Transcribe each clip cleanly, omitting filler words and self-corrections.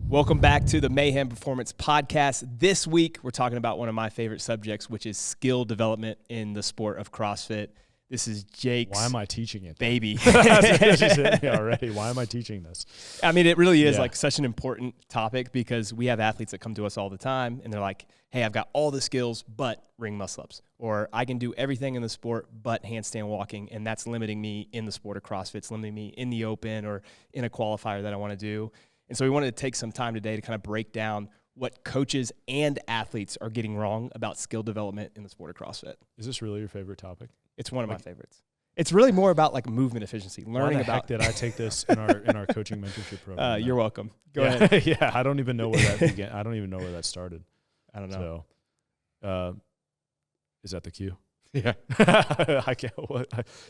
Welcome back to the Mayhem Performance Podcast. This week, we're talking about one of my favorite subjects, which is skill development in the sport of CrossFit. This is Jake's Why am I teaching it? Baby. That's just hit me already. Why am I teaching this? I mean, it really is like such an important topic because we have athletes that come to us all the time and they're like, hey, I've got all the skills but ring muscle ups, or I can do everything in the sport but handstand walking, and that's limiting me in the sport of CrossFit. It's limiting me in the open or in a qualifier that I want to do. And so we wanted to take some time today to kind of break down what coaches and athletes are getting wrong about skill development in the sport of CrossFit. Is this really your favorite topic? It's one of my favorites. It's really more about like movement efficiency, learning Why the about. Heck did I take this in our coaching mentorship program? You're welcome. Go ahead. Yeah, I don't even know where that began. I don't even know where that started. I don't know. So, is that the cue? Yeah. I can't.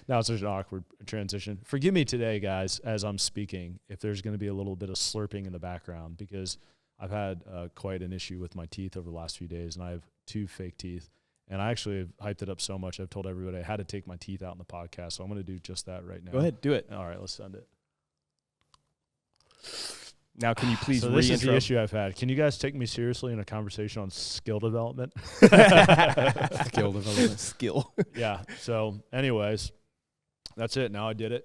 Now it's such an awkward transition. Forgive me today, guys, as I'm speaking, if there's going to be a little bit of slurping in the background, because I've had quite an issue with my teeth over the last few days, and I have 2 fake teeth. And I actually have hyped it up so much, I've told everybody I had to take my teeth out in the podcast, so I'm going to do just that right now. Go ahead, do it. All right, let's send it. Now, can you please So this is the issue I've had. Can you guys take me seriously in a conversation on skill development? Skill development. Skill. Yeah. So anyways, that's it. Now I did it.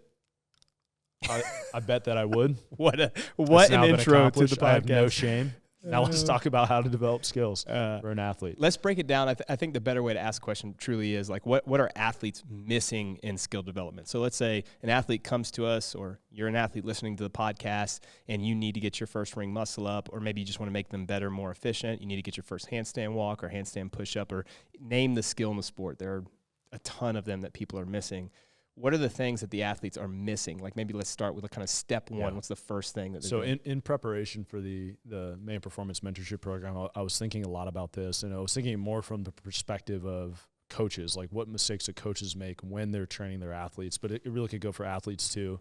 I bet that I would. What an intro to the podcast. I have no shame. Now let's talk about how to develop skills for an athlete. Let's break it down. I think the better way to ask the question truly is like, what are athletes missing in skill development? So let's say an athlete comes to us, or you're an athlete listening to the podcast, and you need to get your first ring muscle up, or maybe you just want to make them better, more efficient. You need to get your first handstand walk or handstand push-up, or name the skill in the sport. There are a ton of them that people are missing. What are the things that the athletes are missing? Like maybe let's start with a kind of step one. Yeah. What's the first thing that they're doing? In preparation for the Mayhem Performance Mentorship Program, I was thinking a lot about this, and I was thinking more from the perspective of coaches, like what mistakes that coaches make when they're training their athletes, but it really could go for athletes too.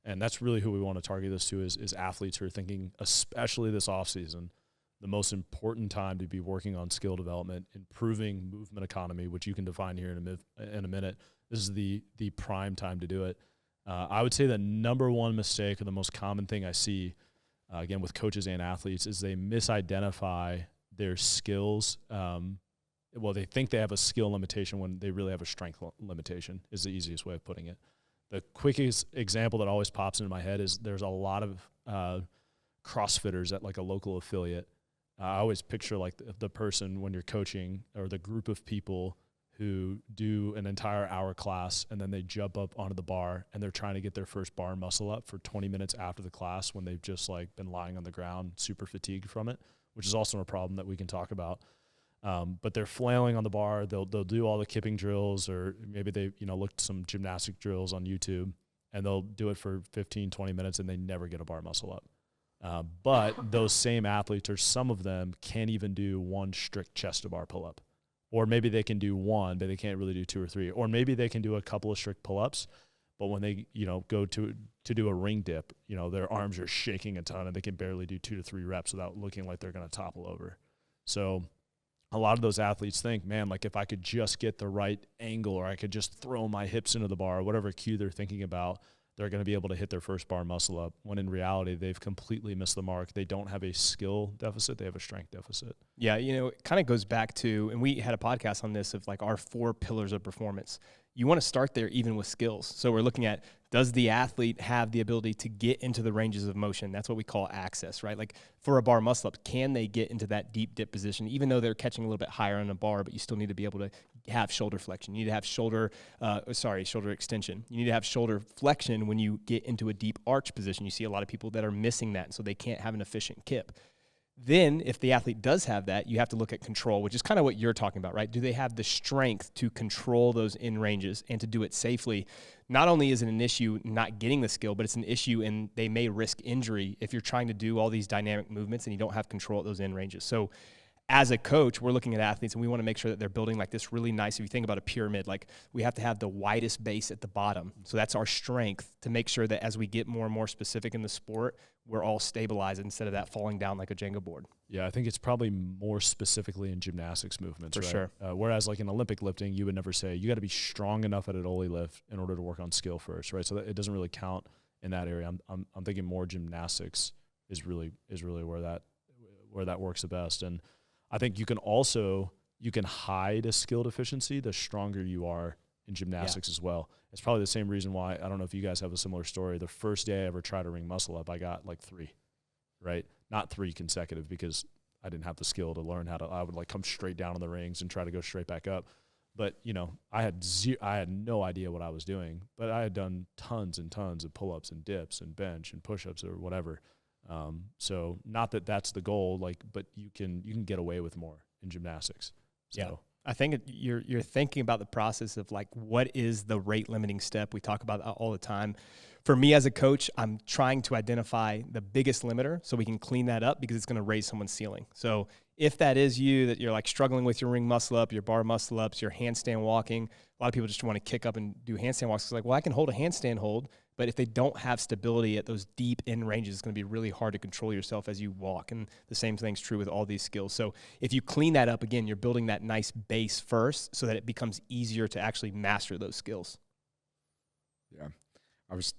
And that's really who we want to target this to is athletes who are thinking, especially this offseason, the most important time to be working on skill development, improving movement economy, which you can define here in a minute. This is the prime time to do it. I would say the number one mistake, or the most common thing I see, again, with coaches and athletes, is they misidentify their skills. Well, they think they have a skill limitation when they really have a strength limitation, is the easiest way of putting it. The quickest example that always pops into my head is there's a lot of CrossFitters at like a local affiliate. I always picture like the person when you're coaching, or the group of people who do an entire hour class and then they jump up onto the bar and they're trying to get their first bar muscle up for 20 minutes after the class when they've just like been lying on the ground, super fatigued from it, which is also a problem that we can talk about. But they're flailing on the bar. They'll do all the kipping drills, or maybe they look at some gymnastic drills on YouTube, and they'll do it for 15, 20 minutes and they never get a bar muscle up. But those same athletes, or some of them, can't even do one strict chest to bar pull-up. Or maybe they can do one, but they can't really do 2 or 3. Or maybe they can do a couple of strict pull-ups, but when they go to do a ring dip, their arms are shaking a ton and they can barely do 2 to 3 reps without looking like they're going to topple over. So a lot of those athletes think, man, like if I could just get the right angle, or I could just throw my hips into the bar, or whatever cue they're thinking about, they're going to be able to hit their first bar muscle up, when in reality, they've completely missed the mark. They don't have a skill deficit. They have a strength deficit. Yeah, it kind of goes back to, and we had a podcast on this, of like our 4 pillars of performance. You want to start there even with skills. So we're looking at, does the athlete have the ability to get into the ranges of motion? That's what we call access, right? Like for a bar muscle up, can they get into that deep dip position, even though they're catching a little bit higher on a bar, but you still need to be able to have shoulder flexion. You need to have shoulder extension. You need to have shoulder flexion when you get into a deep arch position. You see a lot of people that are missing that, and so they can't have an efficient kip. Then if the athlete does have that, you have to look at control, which is kind of what you're talking about, right? Do they have the strength to control those in ranges and to do it safely? Not only is it an issue not getting the skill, but it's an issue and they may risk injury if you're trying to do all these dynamic movements and you don't have control at those in ranges. So as a coach, we're looking at athletes and we want to make sure that they're building like this really nice, if you think about a pyramid, like we have to have the widest base at the bottom. So that's our strength, to make sure that as we get more and more specific in the sport, we're all stabilized instead of that falling down like a Jenga board. Yeah, I think it's probably more specifically in gymnastics movements, For right? sure. Whereas like in Olympic lifting, you would never say you got to be strong enough at an Ollie lift in order to work on skill first, right? So that it doesn't really count in that area. I'm thinking more gymnastics is really where that works the best. And I think you can hide a skill deficiency the stronger you are in gymnastics as well. It's probably the same reason why, I don't know if you guys have a similar story. The first day I ever tried to ring muscle up, I got like 3, right? Not 3 consecutive, because I didn't have the skill to learn I would like come straight down on the rings and try to go straight back up. But, you know, I had no idea what I was doing, but I had done tons and tons of pull-ups and dips and bench and push-ups or whatever. So not that that's the goal, like, but you can get away with more in gymnastics. So. Yeah. I think you're thinking about the process of like, what is the rate limiting step? We talk about that all the time. For me as a coach, I'm trying to identify the biggest limiter so we can clean that up, because it's going to raise someone's ceiling. So if that is you, that you're like struggling with your ring muscle up, your bar muscle ups, your handstand walking, a lot of people just want to kick up and do handstand walks. It's like, well, I can hold a handstand hold, but if they don't have stability at those deep end ranges, it's going to be really hard to control yourself as you walk. And the same thing's true with all these skills. So if you clean that up, again, you're building that nice base first so that it becomes easier to actually master those skills. Yeah. I was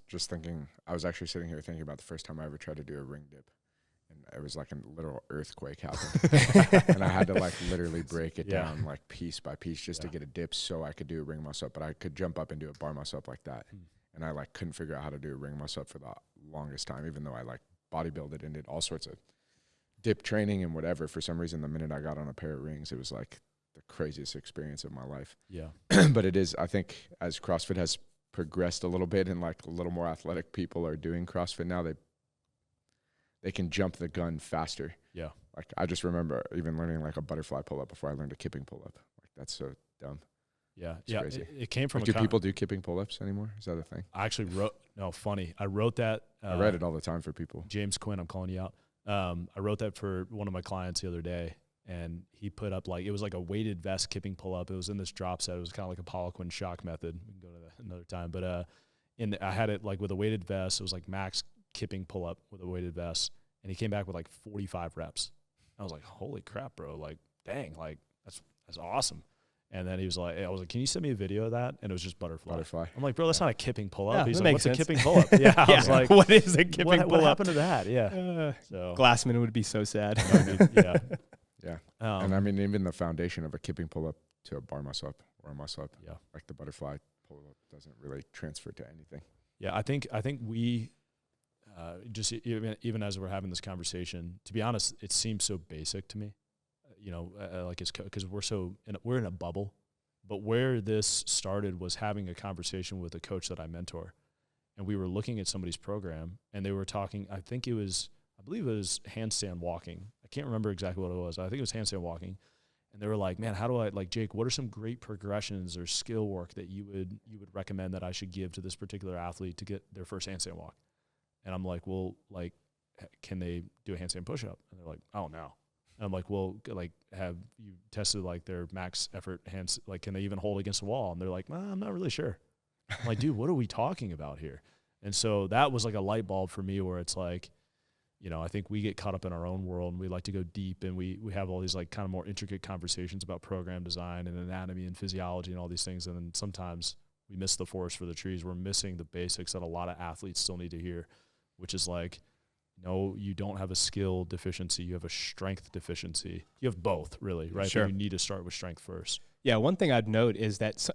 actually sitting here thinking about the first time I ever tried to do a ring dip. And it was like a literal earthquake happened. And I had to like literally break it down like piece by piece just to get a dip so I could do a ring muscle up. But I could jump up and do a bar muscle up like that. And I like couldn't figure out how to do a ring muscle up for the longest time, even though I like bodybuilded and did all sorts of dip training and whatever. For some reason, the minute I got on a pair of rings, it was like the craziest experience of my life. Yeah. But it is, I think, as CrossFit has progressed a little bit and like a little more athletic people are doing CrossFit now, they can jump the gun faster. Yeah. Like I just remember even learning like a butterfly pull up before I learned a kipping pull up. Like that's so dumb. Yeah. It's crazy. It came from like, do people do kipping pull ups anymore? Is that a thing? I actually funny. I wrote that. I read it all the time for people. James Quinn, I'm calling you out. I wrote that for one of my clients the other day, and he put up like, it was like a weighted vest kipping pull up. It was in this drop set. It was kind of like a Poliquin shock method. We can go to that another time. But I had it like with a weighted vest. It was like max kipping pull up with a weighted vest. And he came back with like 45 reps. I was like, holy crap, bro. Like, dang, like that's awesome. And then I was like, can you send me a video of that? And it was just butterfly. I'm like, bro, that's not a kipping pull up. Yeah, He's like, what's sense. a kipping pull up? Yeah. I was like, what is a kipping pull up? What happened to that? Yeah. So Glassman would be so sad. Yeah. Yeah. And I mean, even the foundation of a kipping pull up to a bar muscle up or a muscle up, like the butterfly pull up doesn't really transfer to anything. Yeah. I think we, just even as we're having this conversation, to be honest, it seems so basic to me, like it's because we're in a bubble, but where this started was having a conversation with a coach that I mentor, and we were looking at somebody's program, and they were talking. I believe it was handstand walking. I can't remember exactly what it was. I think it was handstand walking, and they were like, "Man, how do I like Jake? What are some great progressions or skill work that you would recommend that I should give to this particular athlete to get their first handstand walk?" And I'm like, well, like, can they do a handstand push-up? And they're like, oh, no. And I'm like, well, like, have you tested, like, their max effort hands? Like, can they even hold against the wall? And they're like, well, I'm not really sure. I'm like, dude, what are we talking about here? And so that was like a light bulb for me where it's like, I think we get caught up in our own world and we like to go deep and we have all these, like, kind of more intricate conversations about program design and anatomy and physiology and all these things. And then sometimes we miss the forest for the trees. We're missing the basics that a lot of athletes still need to hear, which is like, no, you don't have a skill deficiency. You have a strength deficiency. You have both, really, right? Sure. But you need to start with strength first. Yeah, one thing I'd note is that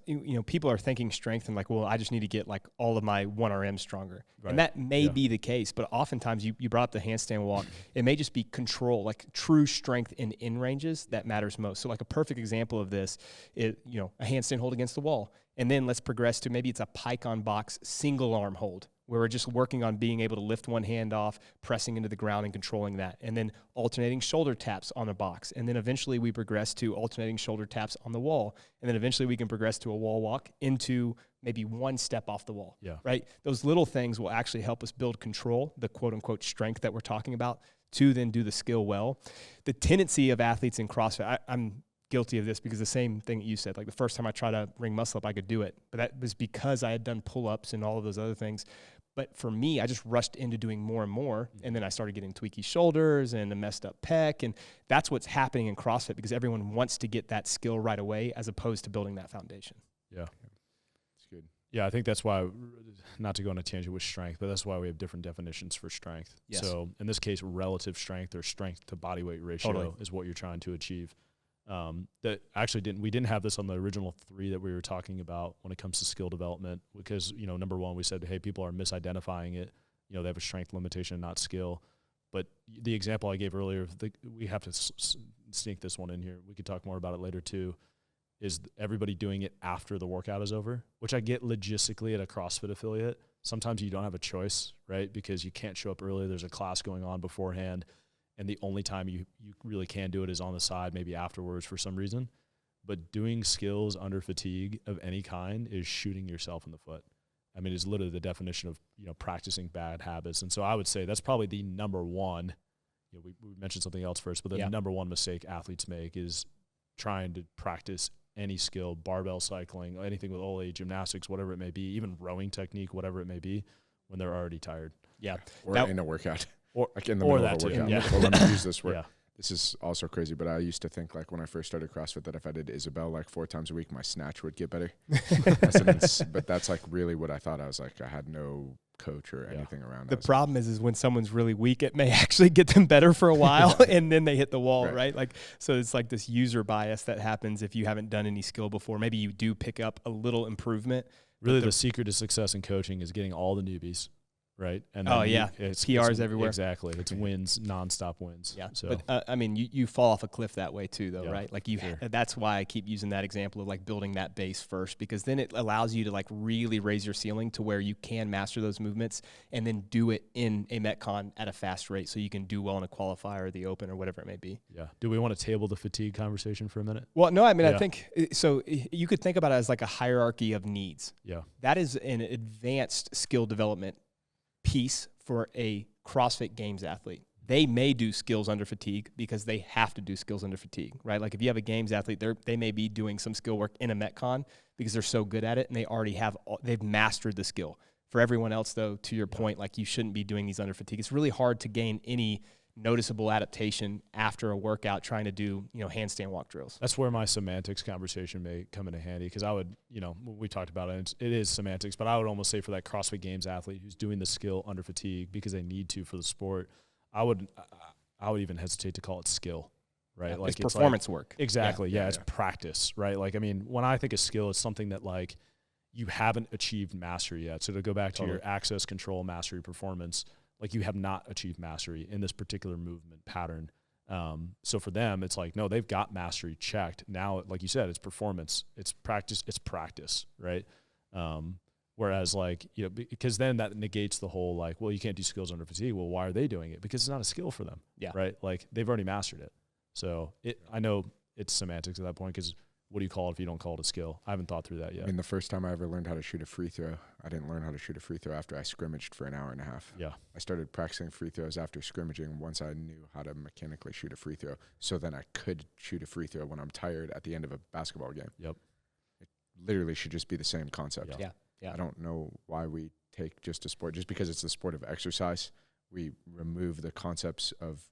people are thinking strength and like, well, I just need to get like all of my 1RM stronger. Right. And that may be the case, but oftentimes you brought up the handstand walk. It may just be control, like true strength in ranges that matters most. So like a perfect example of this is, a handstand hold against the wall. And then let's progress to maybe it's a pike on box single arm hold, where we're just working on being able to lift one hand off, pressing into the ground and controlling that, and then alternating shoulder taps on the box. And then eventually we progress to alternating shoulder taps on the wall. And then eventually we can progress to a wall walk into maybe one step off the wall, right? Those little things will actually help us build control, the quote unquote strength that we're talking about, to then do the skill well. The tendency of athletes in CrossFit, I'm guilty of this because the same thing that you said, like the first time I tried to ring muscle up, I could do it, but that was because I had done pull-ups and all of those other things. But for me, I just rushed into doing more and more, and then I started getting tweaky shoulders and a messed up pec, and that's what's happening in CrossFit because everyone wants to get that skill right away as opposed to building that foundation. Yeah. It's good. Yeah, I think that's why, not to go on a tangent with strength, but that's why we have different definitions for strength. Yes. So in this case, relative strength or strength to body weight ratio is what you're trying to achieve. That actually we didn't have this on the original 3 that we were talking about when it comes to skill development, because, number one, we said, hey, people are misidentifying it. They have a strength limitation, not skill. But the example I gave earlier, we have to sneak this one in here. We could talk more about it later too, is everybody doing it after the workout is over, which I get logistically at a CrossFit affiliate. Sometimes you don't have a choice, right? Because you can't show up early. There's a class going on beforehand. And the only time you really can do it is on the side, maybe afterwards for some reason. But doing skills under fatigue of any kind is shooting yourself in the foot. I mean, it's literally the definition of, practicing bad habits. And so I would say that's probably the number one, we mentioned something else first, but the number one mistake athletes make is trying to practice any skill, barbell cycling, anything with OLE, gymnastics, whatever it may be, even rowing technique, whatever it may be, when they're already tired. Yeah. Or in a workout. Or like in the middle of a workout. Yeah. Well, let me use this word. Yeah. This is also crazy, but I used to think, like, when I first started CrossFit, that if I did Isabel like 4 times a week, my snatch would get better. But that's like really what I thought. I was like, I had no coach or anything around. The problem is when someone's really weak, it may actually get them better for a while and then they hit the wall, right? Like, so it's like this user bias that happens if you haven't done any skill before. Maybe you do pick up a little improvement. Really, the secret to success in coaching is getting all the newbies. Right. And it's PRs everywhere. Exactly. It's wins, nonstop wins. Yeah. So. But I mean, you fall off a cliff that way too, though, right? Like that's why I keep using that example of like building that base first, because then it allows you to like really raise your ceiling to where you can master those movements and then do it in a Metcon at a fast rate, so you can do well in a qualifier or the open or whatever it may be. Yeah. Do we want to table the fatigue conversation for a minute? Well, no. I mean, I think so. You could think about it as like a hierarchy of needs. Yeah. That is an advanced skill development piece for a CrossFit Games athlete. They may do skills under fatigue because they have to do skills under fatigue, right? Like if you have a Games athlete, they may be doing some skill work in a Metcon because they're so good at it and they've mastered the skill. For everyone else, though, to your point, like you shouldn't be doing these under fatigue. It's really hard to gain any noticeable adaptation after a workout trying to do, handstand walk drills. That's where my semantics conversation may come into handy, because I would, we talked about it, it is semantics, but I would almost say for that CrossFit Games athlete who's doing the skill under fatigue because they need to for the sport, I would even hesitate to call it skill, right? Yeah, like it's performance work. Exactly. Yeah, it's practice, right? Like, I mean, when I think of skill, it's something that like you haven't achieved mastery yet. So to go back to your access, control, mastery, performance, like you have not achieved mastery in this particular movement pattern. So for them, it's like, no, they've got mastery checked. Now, like you said, it's performance, it's practice, right? Whereas like, because then that negates the whole like, well, you can't do skills under fatigue. Well, why are they doing it? Because it's not a skill for them, right? Like they've already mastered it. So I know it's semantics at that point, because what do you call it if you don't call it a skill? I haven't thought through that yet. I mean, the first time I ever learned how to shoot a free throw, I didn't learn how to shoot a free throw after I scrimmaged for an hour and a half. Yeah. I started practicing free throws after scrimmaging once I knew how to mechanically shoot a free throw, so then I could shoot a free throw when I'm tired at the end of a basketball game. Yep. It literally should just be the same concept. Yeah. I don't know why we take just a sport, just because it's the sport of exercise, we remove the concepts of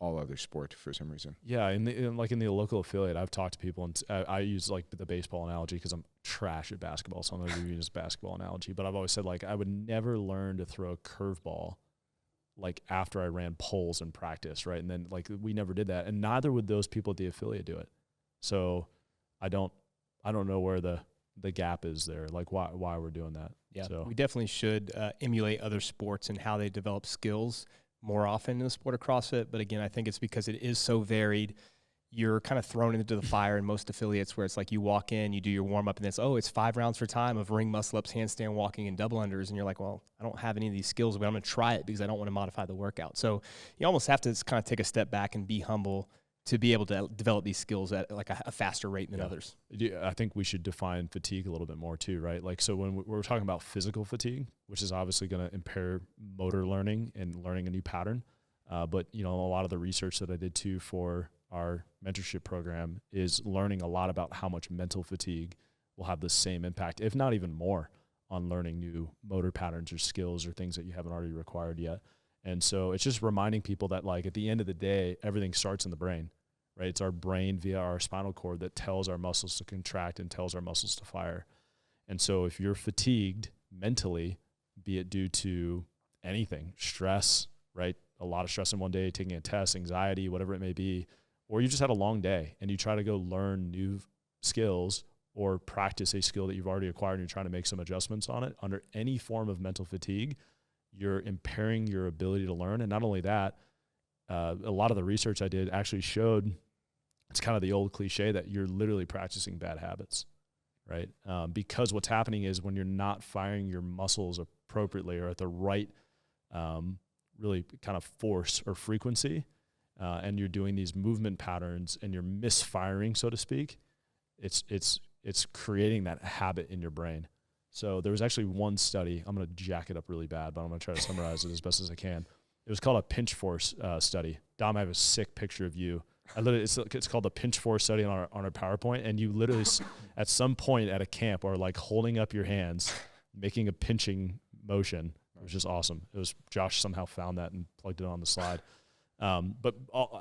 all other sport for some reason. Yeah, in the local affiliate, I've talked to people, and I use like the baseball analogy because I'm trash at basketball, so I'm going to use basketball analogy. But I've always said like I would never learn to throw a curveball like after I ran poles in practice, right? And then like we never did that, and neither would those people at the affiliate do it. So I don't know where the gap is there, like why we're doing that. Yeah, so we definitely should emulate other sports and how they develop skills more often in the sport of CrossFit. But again, I think it's because it is so varied. You're kind of thrown into the fire in most affiliates where it's like you walk in, you do your warm up, and it's 5 rounds for time of ring muscle ups, handstand walking, and double unders. And you're like, well, I don't have any of these skills, but I'm going to try it because I don't want to modify the workout. So you almost have to kind of take a step back and be humble to be able to develop these skills at like a faster rate than others. I think we should define fatigue a little bit more too, right? Like, so when we're talking about physical fatigue, which is obviously going to impair motor learning and learning a new pattern. But, a lot of the research that I did too for our mentorship program is learning a lot about how much mental fatigue will have the same impact, if not even more, on learning new motor patterns or skills or things that you haven't already required yet. And so it's just reminding people that like at the end of the day, everything starts in the brain, right? It's our brain via our spinal cord that tells our muscles to contract and tells our muscles to fire. And so if you're fatigued mentally, be it due to anything, stress, right? A lot of stress in one day, taking a test, anxiety, whatever it may be, or you just had a long day and you try to go learn new skills or practice a skill that you've already acquired and you're trying to make some adjustments on it, under any form of mental fatigue, you're impairing your ability to learn. And not only that, a lot of the research I did actually showed, it's kind of the old cliche that you're literally practicing bad habits, right? Because what's happening is when you're not firing your muscles appropriately or at the right really kind of force or frequency, and you're doing these movement patterns and you're misfiring, so to speak, it's creating that habit in your brain. So there was actually one study, I'm going to jack it up really bad, but I'm going to try to summarize it as best as I can. It was called a pinch force study. Dom, I have a sick picture of you. It's called the pinch force study on our PowerPoint, and you literally at some point at a camp are like holding up your hands, making a pinching motion. It was just awesome. It was Josh somehow found that and plugged it on the slide. But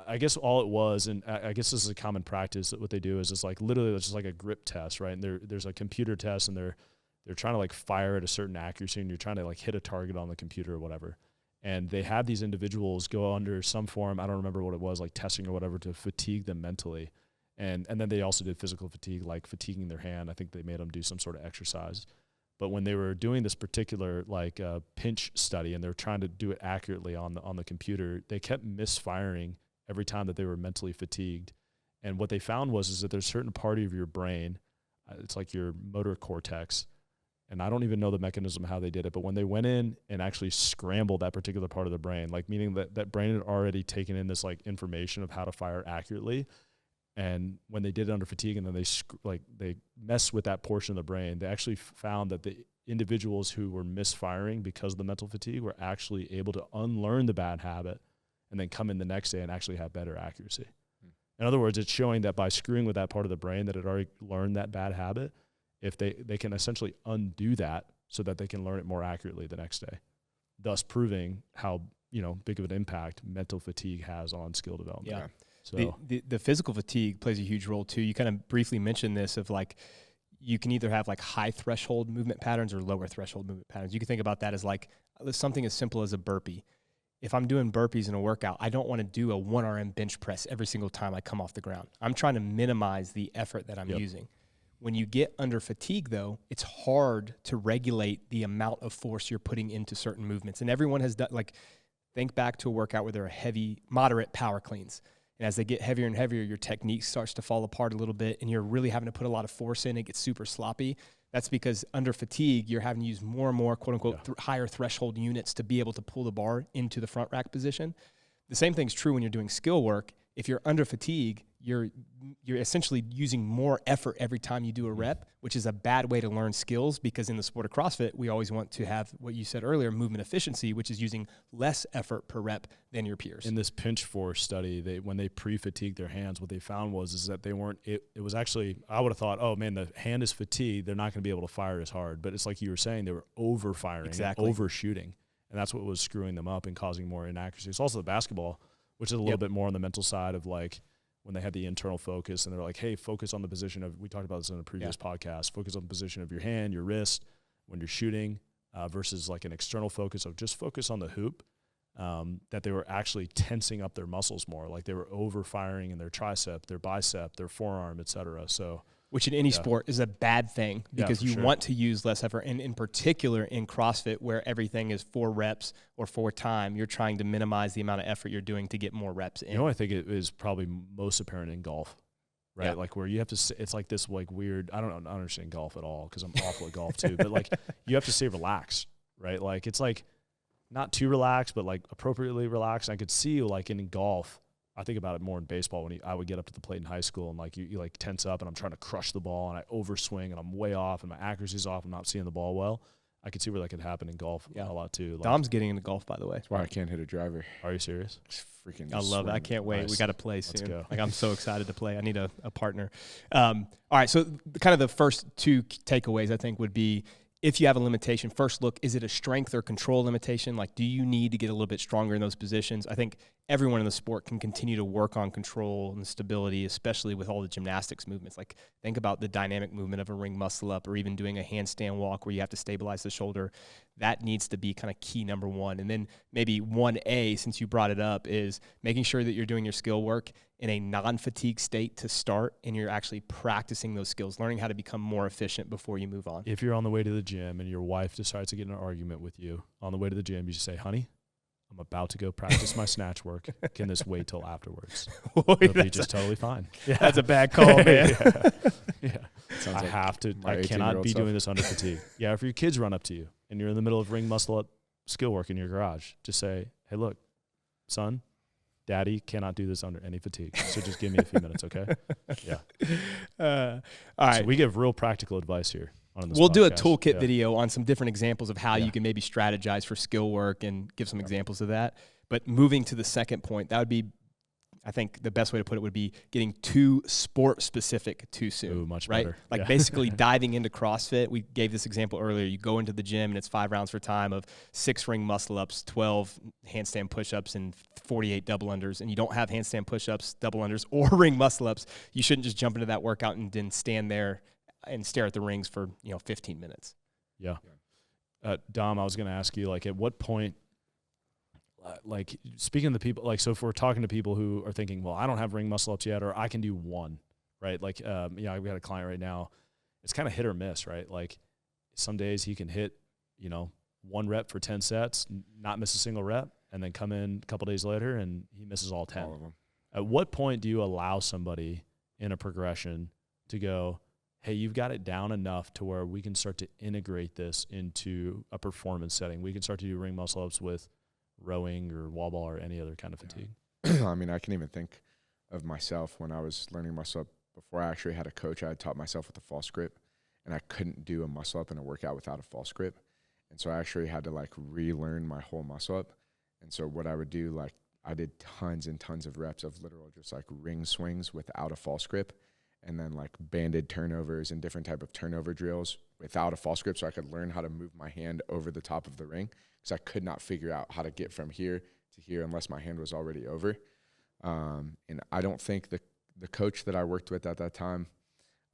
I guess all it was, and I guess this is a common practice, that what they do is it's like literally it's just like a grip test, right? And there's a computer test, and they're trying to like fire at a certain accuracy, and you're trying to like hit a target on the computer or whatever. And they had these individuals go under some form, I don't remember what it was, like testing or whatever, to fatigue them mentally. And then they also did physical fatigue, like fatiguing their hand. I think they made them do some sort of exercise. But when they were doing this particular like pinch study and they were trying to do it accurately on the computer, they kept misfiring every time that they were mentally fatigued. And what they found was that there's a certain part of your brain, it's like your motor cortex, and I don't even know the mechanism how they did it, but when they went in and actually scrambled that particular part of the brain, like meaning that brain had already taken in this like information of how to fire accurately, and when they did it under fatigue and then they messed with that portion of the brain, they actually found that the individuals who were misfiring because of the mental fatigue were actually able to unlearn the bad habit and then come in the next day and actually have better accuracy. In other words, it's showing that by screwing with that part of the brain that had already learned that bad habit, if they can essentially undo that so that they can learn it more accurately the next day, thus proving how big of an impact mental fatigue has on skill development. Yeah. So the physical fatigue plays a huge role too. You kind of briefly mentioned this of like, you can either have like high threshold movement patterns or lower threshold movement patterns. You can think about that as like something as simple as a burpee. If I'm doing burpees in a workout, I don't want to do a 1 RM bench press every single time I come off the ground. I'm trying to minimize the effort that I'm using. When you get under fatigue, though, it's hard to regulate the amount of force you're putting into certain movements. And everyone has done, like, think back to a workout where there are moderate power cleans. And as they get heavier and heavier, your technique starts to fall apart a little bit, and you're really having to put a lot of force in. It gets super sloppy. That's because under fatigue, you're having to use more and more, quote unquote, higher threshold units to be able to pull the bar into the front rack position. The same thing's true when you're doing skill work. If you're under fatigue, you're essentially using more effort every time you do a rep, which is a bad way to learn skills, because in the sport of CrossFit, we always want to have what you said earlier, movement efficiency, which is using less effort per rep than your peers. In this pinch force study, when they pre-fatigued their hands, what they found was that they weren't, it was actually, I would have thought, oh man, the hand is fatigued, they're not going to be able to fire as hard. But it's like you were saying, they were over-firing, overshooting. And that's what was screwing them up and causing more inaccuracy. It's also the basketball, which is a little bit more on the mental side of like, when they had the internal focus and they're like, hey, focus on the position of, we talked about this in a previous podcast, focus on the position of your hand, your wrist when you're shooting, versus like an external focus of just focus on the hoop, that they were actually tensing up their muscles more. Like they were over-firing in their tricep, their bicep, their forearm, et cetera. So, which in any sport is a bad thing, because you want to use less effort. And in particular in CrossFit, where everything is 4 reps or 4 time, you're trying to minimize the amount of effort you're doing to get more reps in. You know, I think it is probably most apparent in golf, right? Yeah. Like where you have to, it's like this like weird, I don't understand golf at all because I'm awful at golf too, but like you have to stay relaxed, right? Like it's like not too relaxed, but like appropriately relaxed. I could see like in golf, I think about it more in baseball when I would get up to the plate in high school and like you like tense up and I'm trying to crush the ball and I overswing and I'm way off and my accuracy's off. I'm not seeing the ball well. I could see where that could happen in golf a lot too. Like, Dom's getting into golf, by the way. That's why I can't hit a driver. Are you serious? It's freaking. I love it. I can't wait. Nice. We got to play soon. Let's go. Like I'm so excited to play. I need a partner. All right. So kind of the first 2 takeaways I think would be, if you have a limitation, first look, is it a strength or control limitation? Like, do you need to get a little bit stronger in those positions? I think everyone in the sport can continue to work on control and stability, especially with all the gymnastics movements. Like, think about the dynamic movement of a ring muscle up, or even doing a handstand walk where you have to stabilize the shoulder. That needs to be kind of key number one. And then maybe 1A, since you brought it up, is making sure that you're doing your skill work in a non-fatigue state to start, and you're actually practicing those skills, learning how to become more efficient before you move on. If you're on the way to the gym and your wife decides to get in an argument with you on the way to the gym, you just say, honey, I'm about to go practice my snatch work. Can this wait till afterwards? It'll be just totally fine. Yeah. That's a bad call, man. Yeah. I cannot be doing this under fatigue. Yeah, if your kids run up to you and you're in the middle of ring muscle up skill work in your garage, just say, hey, look, son, daddy cannot do this under any fatigue. So just give me a few minutes, okay? Yeah. All right. So we give real practical advice here. We'll do a toolkit video on some different examples of how you can maybe strategize for skill work and give some examples of that. But moving to the second point, that would be, I think the best way to put it would be getting too sport specific too soon. Ooh, much right? better. Like basically diving into CrossFit. We gave this example earlier. You go into the gym and it's 5 rounds for time of 6 ring muscle ups, 12 handstand push-ups, and 48 double unders. And you don't have handstand push-ups, double unders, or ring muscle ups. You shouldn't just jump into that workout and then stand there and stare at the rings for 15 minutes. Yeah. Dom, I was going to ask you, like, at what point, like, speaking to people, like, so if we're talking to people who are thinking, well, I don't have ring muscle ups yet, or I can do one, right? Like, I've got a client right now. It's kind of hit or miss, right? Like, some days he can hit, 1 rep for 10 sets, not miss a single rep, and then come in a couple days later and he misses all 10. All of them. At what point do you allow somebody in a progression to go, hey, you've got it down enough to where we can start to integrate this into a performance setting? We can start to do ring muscle ups with rowing or wall ball or any other kind of fatigue. I mean, I can even think of myself when I was learning muscle up. Before I actually had a coach, I had taught myself with a false grip, and I couldn't do a muscle up in a workout without a false grip. And so I actually had to like relearn my whole muscle up. And so what I would do, like, I did tons and tons of reps of literal just like ring swings without a false grip, and then like banded turnovers and different type of turnover drills without a false grip, so I could learn how to move my hand over the top of the ring, because I could not figure out how to get from here to here unless my hand was already over. And I don't think the coach that I worked with at that time,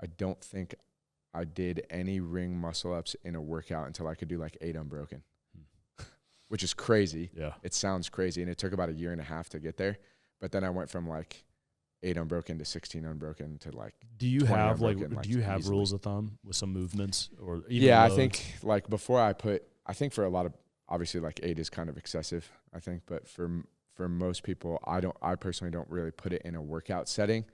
I don't think I did any ring muscle ups in a workout until I could do like 8 unbroken, which is crazy. Yeah. It sounds crazy, and it took about 1.5 years to get there. But then I went from like 8 unbroken to 16 unbroken to like. Do you have easily. rules of thumb with some movements or even Yeah, loads? I think like before I think for a lot of, obviously like 8 is kind of excessive, I think, but for most people, I personally don't really put it in a workout setting,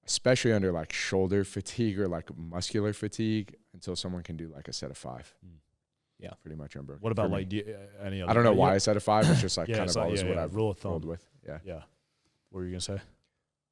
especially under like shoulder fatigue or like muscular fatigue, until someone can do like a set of 5. Yeah, pretty much unbroken. What about like any other? I don't know why a set of 5. It's just like kind of always what I've rule of thumb rolled with. Yeah. Yeah. What were you gonna say?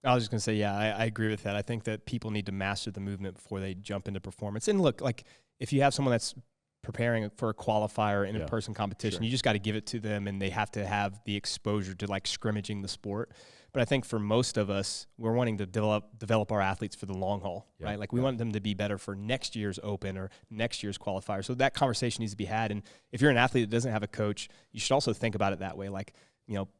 I was just going to say, yeah, I agree with that. I think that people need to master the movement before they jump into performance. And look, like if you have someone that's preparing for a qualifier in a person competition, you just got to give it to them, and they have to have the exposure to like scrimmaging the sport. But I think for most of us, we're wanting to develop our athletes for the long haul, right? Like we want them to be better for next year's open or next year's qualifier. So that conversation needs to be had. And if you're an athlete that doesn't have a coach, you should also think about it that way. Like,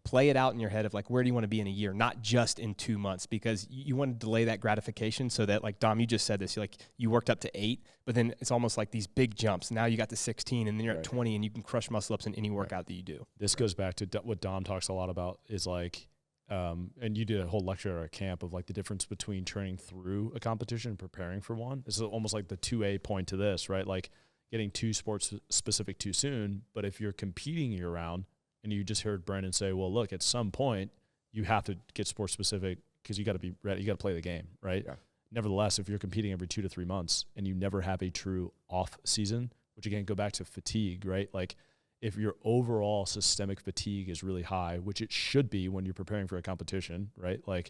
play it out in your head of like, where do you want to be in a year, not just in 2 months, because you want to delay that gratification so that, like Dom, you just said this, you worked up to 8, but then it's almost like these big jumps. Now you got to 16 and then you're at 20 and you can crush muscle ups in any workout that you do. This goes back to what Dom talks a lot about is like, and you did a whole lecture at our camp of like the difference between training through a competition and preparing for one. This is almost like the 2A point to this, right? Like getting too sports specific too soon. But if you're competing year round, and you just heard Brandon say, well, look, at some point you have to get sports specific because you got to be ready. You got to play the game, right? Yeah. Nevertheless, if you're competing every 2 to 3 months and you never have a true off season, which again, go back to fatigue, right? Like if your overall systemic fatigue is really high, which it should be when you're preparing for a competition, right? Like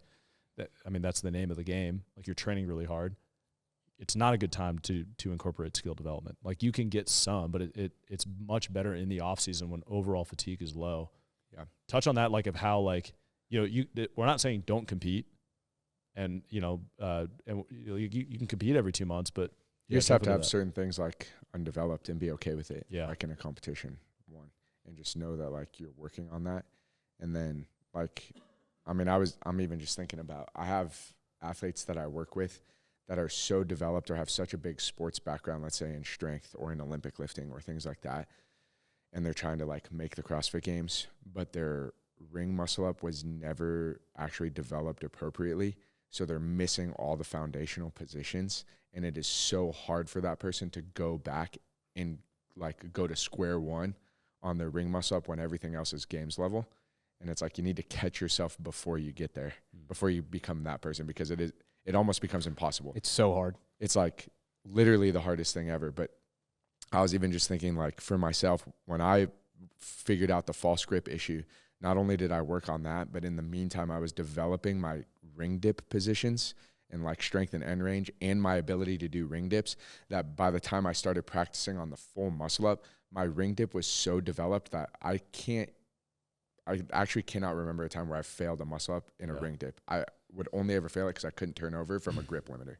that, I mean, that's the name of the game. Like you're training really hard. It's not a good time to incorporate skill development. Like you can get some, but it's much better in the off season when overall fatigue is low. Yeah. Touch on that, like of how like, we're not saying don't compete and, you can compete every 2 months, but you just have to have certain things like undeveloped and be okay with it. Yeah. Like in a competition and just know that like you're working on that. And then Like, I'm even just thinking about, I have athletes that I work with that are so developed or have such a big sports background, let's say in strength or in Olympic lifting or things like that, and they're trying to like make the CrossFit Games, but their ring muscle up was never actually developed appropriately. So they're missing all the foundational positions, and it is so hard for that person to go back and like go to square one on their ring muscle up when everything else is games level. And it's like you need to catch yourself before you get there, before you become that person, because it almost becomes impossible. It's so hard. It's like literally the hardest thing ever. But I was even just thinking, like, for myself, when I figured out the false grip issue, not only did I work on that, but in the meantime, I was developing my ring dip positions and like strength and end range and my ability to do ring dips, that by the time I started practicing on the full muscle up, my ring dip was so developed that I actually cannot remember a time where I failed a muscle up in a ring dip. I would only ever fail it because I couldn't turn over from a grip limiter.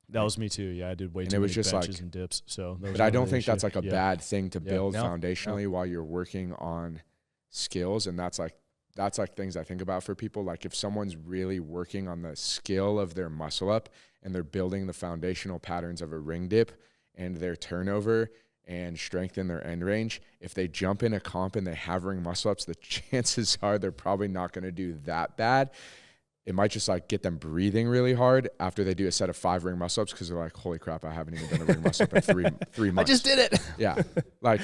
That was me too. Yeah, I did way too many benches and dips. So, but I don't think that's like a bad thing to build foundationally while you're working on skills. And that's like things I think about for people. Like if someone's really working on the skill of their muscle up and they're building the foundational patterns of a ring dip and their turnover and strengthen their end range, if they jump in a comp and they have ring muscle ups, the chances are they're probably not going to do that bad. It might just like get them breathing really hard after they do a set of 5 ring muscle ups, because they're like, holy crap, I haven't even done a ring muscle up in three months. I just did it. Yeah. Like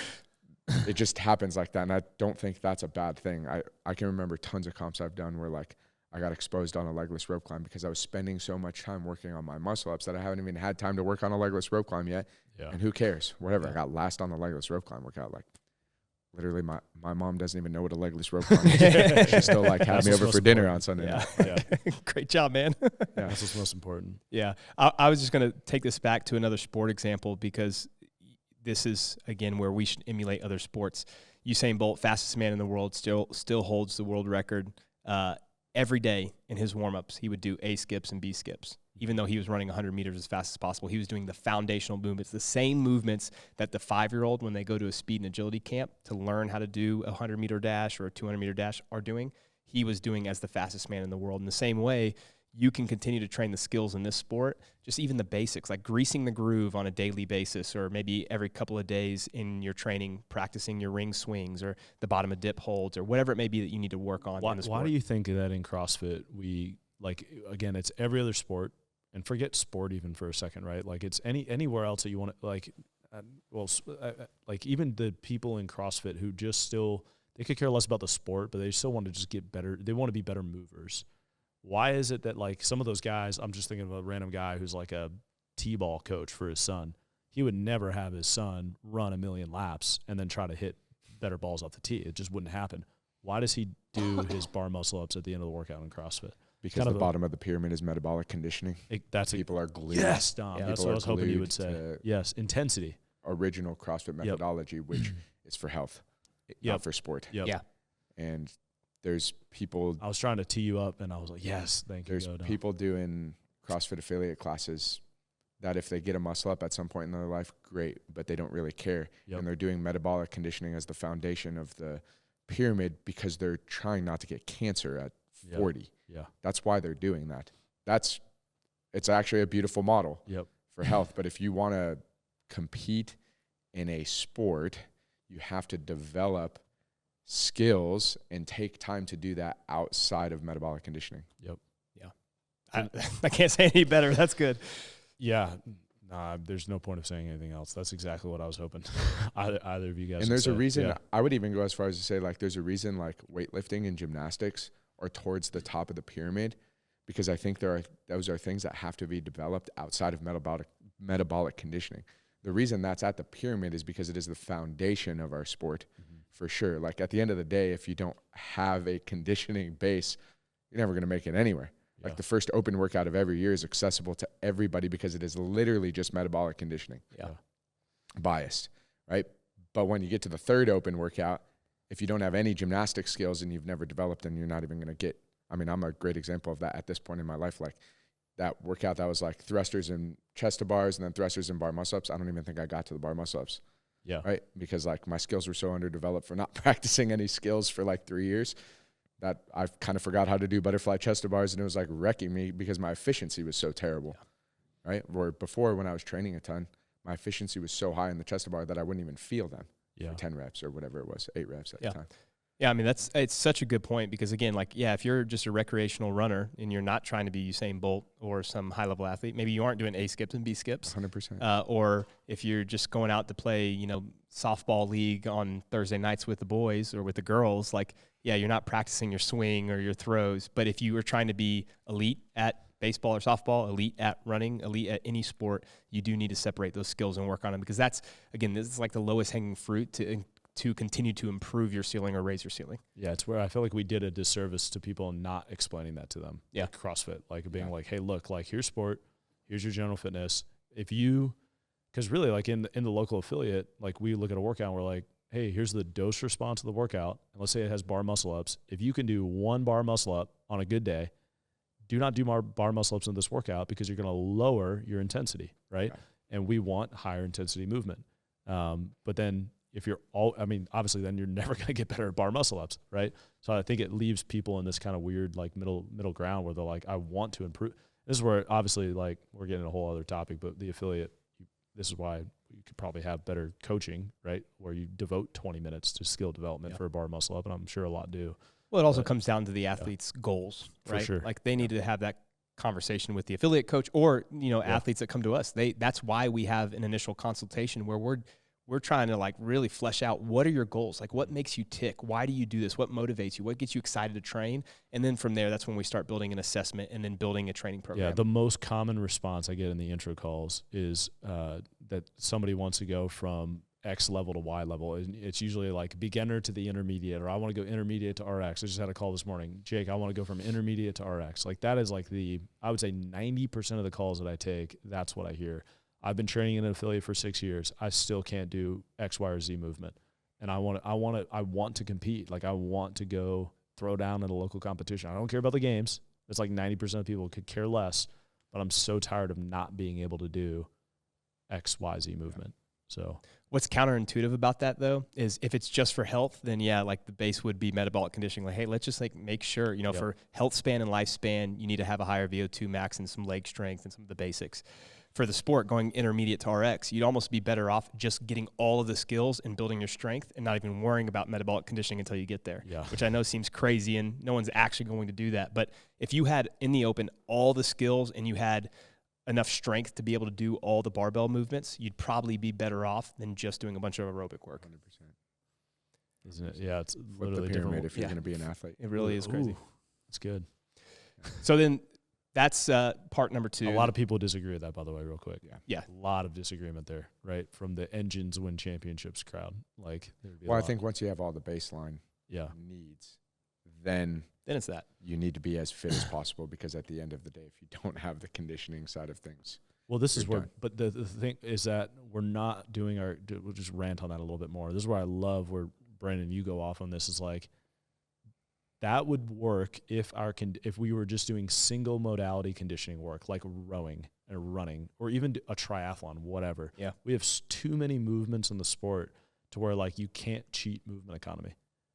it just happens like that. And I don't think that's a bad thing. I can remember tons of comps I've done where like I got exposed on a legless rope climb because I was spending so much time working on my muscle ups that I haven't even had time to work on a legless rope climb yet. Yeah. And who cares? Whatever. I got last on the legless rope climb workout. Like literally my mom doesn't even know what a legless rope climb is. She still like had me over for dinner on Sunday night. Yeah. Great job, man. Yeah, that's what's most important. Yeah. I was just going to take this back to another sport example, because this is, again, where we should emulate other sports. Usain Bolt, fastest man in the world, still holds the world record. Every day in his warm-ups, he would do A skips and B skips. Even though he was running 100 meters as fast as possible, he was doing the foundational movements, the same movements that the 5-year-old, when they go to a speed and agility camp to learn how to do a 100-meter dash or a 200-meter dash, are doing. He was doing as the fastest man in the world. In the same way, you can continue to train the skills in this sport, just even the basics, like greasing the groove on a daily basis, or maybe every couple of days in your training, practicing your ring swings or the bottom of dip holds or whatever it may be that you need to work on in the sport. Why do you think that in CrossFit we, like, again, it's every other sport, and forget sport even for a second, right? Like it's anywhere else that you want to, like, like even the people in CrossFit who just still, they could care less about the sport, but they still want to just get better. They want to be better movers. Why is it that like some of those guys, I'm just thinking of a random guy who's like a T-ball coach for his son. He would never have his son run 1,000,000 laps and then try to hit better balls off the tee. It just wouldn't happen. Why does he do his bar muscle ups at the end of the workout in CrossFit? Because the bottom of the pyramid is metabolic conditioning. People are glued. Yes, Dom. Yeah. That's what I was hoping you would say. Yes, intensity. Original CrossFit methodology, which is for health, not for sport. Yep. Yeah. And there's people. I was trying to tee you up, and I was like, yes, thank you. There's people doing CrossFit affiliate classes that if they get a muscle up at some point in their life, great, but they don't really care. Yep. And they're doing metabolic conditioning as the foundation of the pyramid because they're trying not to get cancer at 40. Yeah. That's why they're doing that. It's actually a beautiful model for health. But if you want to compete in a sport, you have to develop skills and take time to do that outside of metabolic conditioning. Yep. Yeah. I can't say any better. That's good. Yeah. Nah, there's no point of saying anything else. That's exactly what I was hoping either of you guys. And there's a reason, I would even go as far as to say, like, there's a reason like weightlifting and gymnastics are towards the top of the pyramid, because I think those are things that have to be developed outside of metabolic conditioning. The reason that's at the pyramid is because it is the foundation of our sport, for sure. Like at the end of the day, if you don't have a conditioning base, you're never going to make it anywhere. Yeah. Like the first open workout of every year is accessible to everybody because it is literally just metabolic conditioning. Yeah. Biased, right? But when you get to the third open workout, if you don't have any gymnastic skills and you've never developed them, you're not even going to get, I mean, I'm a great example of that at this point in my life. Like that workout that was like thrusters and chest to bars and then thrusters and bar muscle ups. I don't even think I got to the bar muscle ups. Yeah. Right. Because like my skills were so underdeveloped for not practicing any skills for like 3 years. that I kind of forgot how to do butterfly chest to bars, and it was like wrecking me because my efficiency was so terrible, right? Where before, when I was training a ton, my efficiency was so high in the chest to bar that I wouldn't even feel them for 10 reps or whatever it was, 8 reps at the time. Yeah, I mean, it's such a good point because, again, like, yeah, if you're just a recreational runner and you're not trying to be Usain Bolt or some high-level athlete, maybe you aren't doing A skips and B skips. 100%. Or if you're just going out to play, softball league on Thursday nights with the boys or with the girls, like, yeah, you're not practicing your swing or your throws. But if you were trying to be elite at baseball or softball, elite at running, elite at any sport, you do need to separate those skills and work on them because that's, again, this is like the lowest hanging fruit to continue to improve your ceiling or raise your ceiling. Yeah, it's where I feel like we did a disservice to people not explaining that to them. Yeah. Like CrossFit, like being like, hey, look, like here's sport, here's your general fitness. Because really like in the local affiliate, like we look at a workout and we're like, hey, here's the dose response of the workout. And let's say it has bar muscle ups. If you can do 1 bar muscle up on a good day, do not do more bar muscle ups in this workout because you're going to lower your intensity, right? And we want higher intensity movement. But then if you're obviously then you're never going to get better at bar muscle ups, right? So I think it leaves people in this kind of weird like middle ground where they're like, I want to improve. This is where obviously like we're getting a whole other topic, but the affiliate, this is why you could probably have better coaching, right? Where you devote 20 minutes to skill development for a bar muscle up, and I'm sure a lot do. Well, it also comes down to the athlete's goals, right? For sure. Like they need to have that conversation with the affiliate coach or, athletes that come to us. That's why we have an initial consultation where we're trying to like really flesh out what are your goals? Like what makes you tick? Why do you do this? What motivates you? What gets you excited to train? And then from there, that's when we start building an assessment and then building a training program. Yeah, the most common response I get in the intro calls is that somebody wants to go from X level to Y level. And it's usually like beginner to the intermediate, or I want to go intermediate to RX. I just had a call this morning. Jake, I want to go from intermediate to RX. Like that is like I would say 90% of the calls that I take, that's what I hear. I've been training in an affiliate for 6 years. I still can't do X, Y, or Z movement. And I want to compete. Like I want to go throw down in a local competition. I don't care about the games. It's like 90% of people could care less, but I'm so tired of not being able to do X, Y, Z movement. So what's counterintuitive about that though is if it's just for health, then yeah, like the base would be metabolic conditioning. Like, hey, let's just like make sure, for health span and lifespan, you need to have a higher VO2 max and some leg strength and some of the basics. For the sport, going intermediate to RX, you'd almost be better off just getting all of the skills and building your strength and not even worrying about metabolic conditioning until you get there, which I know seems crazy and no one's actually going to do that. But if you had in the open all the skills and you had enough strength to be able to do all the barbell movements, you'd probably be better off than just doing a bunch of aerobic work. 100%. Isn't it? Yeah, it's Flip literally the pyramid different. if you're going to be an athlete. It really is crazy. It's good. So then that's part number 2. A lot of people disagree with that, by the way, real quick. Yeah. A lot of disagreement there, right? From the engines win championships crowd. Like, I think once you have all the baseline needs, then it's that. You need to be as fit as possible because at the end of the day, if you don't have the conditioning side of things. Well, this is where, but the thing is that we're not doing we'll just rant on that a little bit more. This is where I love where, Brandon, you go off on this is like, that would work if we were just doing single modality conditioning work, like rowing and running, or even a triathlon, whatever. Yeah. We have too many movements in the sport to where like you can't cheat movement economy.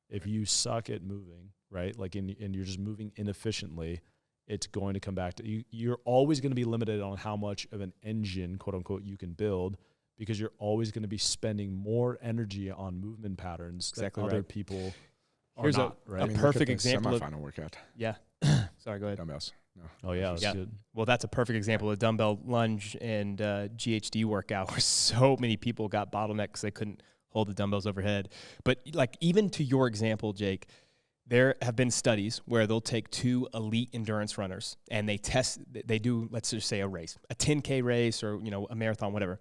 If you suck at moving, right, like and you're just moving inefficiently, it's going to come back to you. You're always going to be limited on how much of an engine, quote unquote, you can build because you're always going to be spending more energy on movement patterns that other people. Here's a perfect example of semifinal workout. Yeah. Sorry, go ahead. Dumbbells. No. Oh yeah, that's good. Well, that's a perfect example of dumbbell lunge and GHD workout where so many people got bottlenecked because they couldn't hold the dumbbells overhead. But like even to your example, there have been studies where they'll take 2 elite endurance runners and they do, let's just say a race, a 10K race or, a marathon, whatever.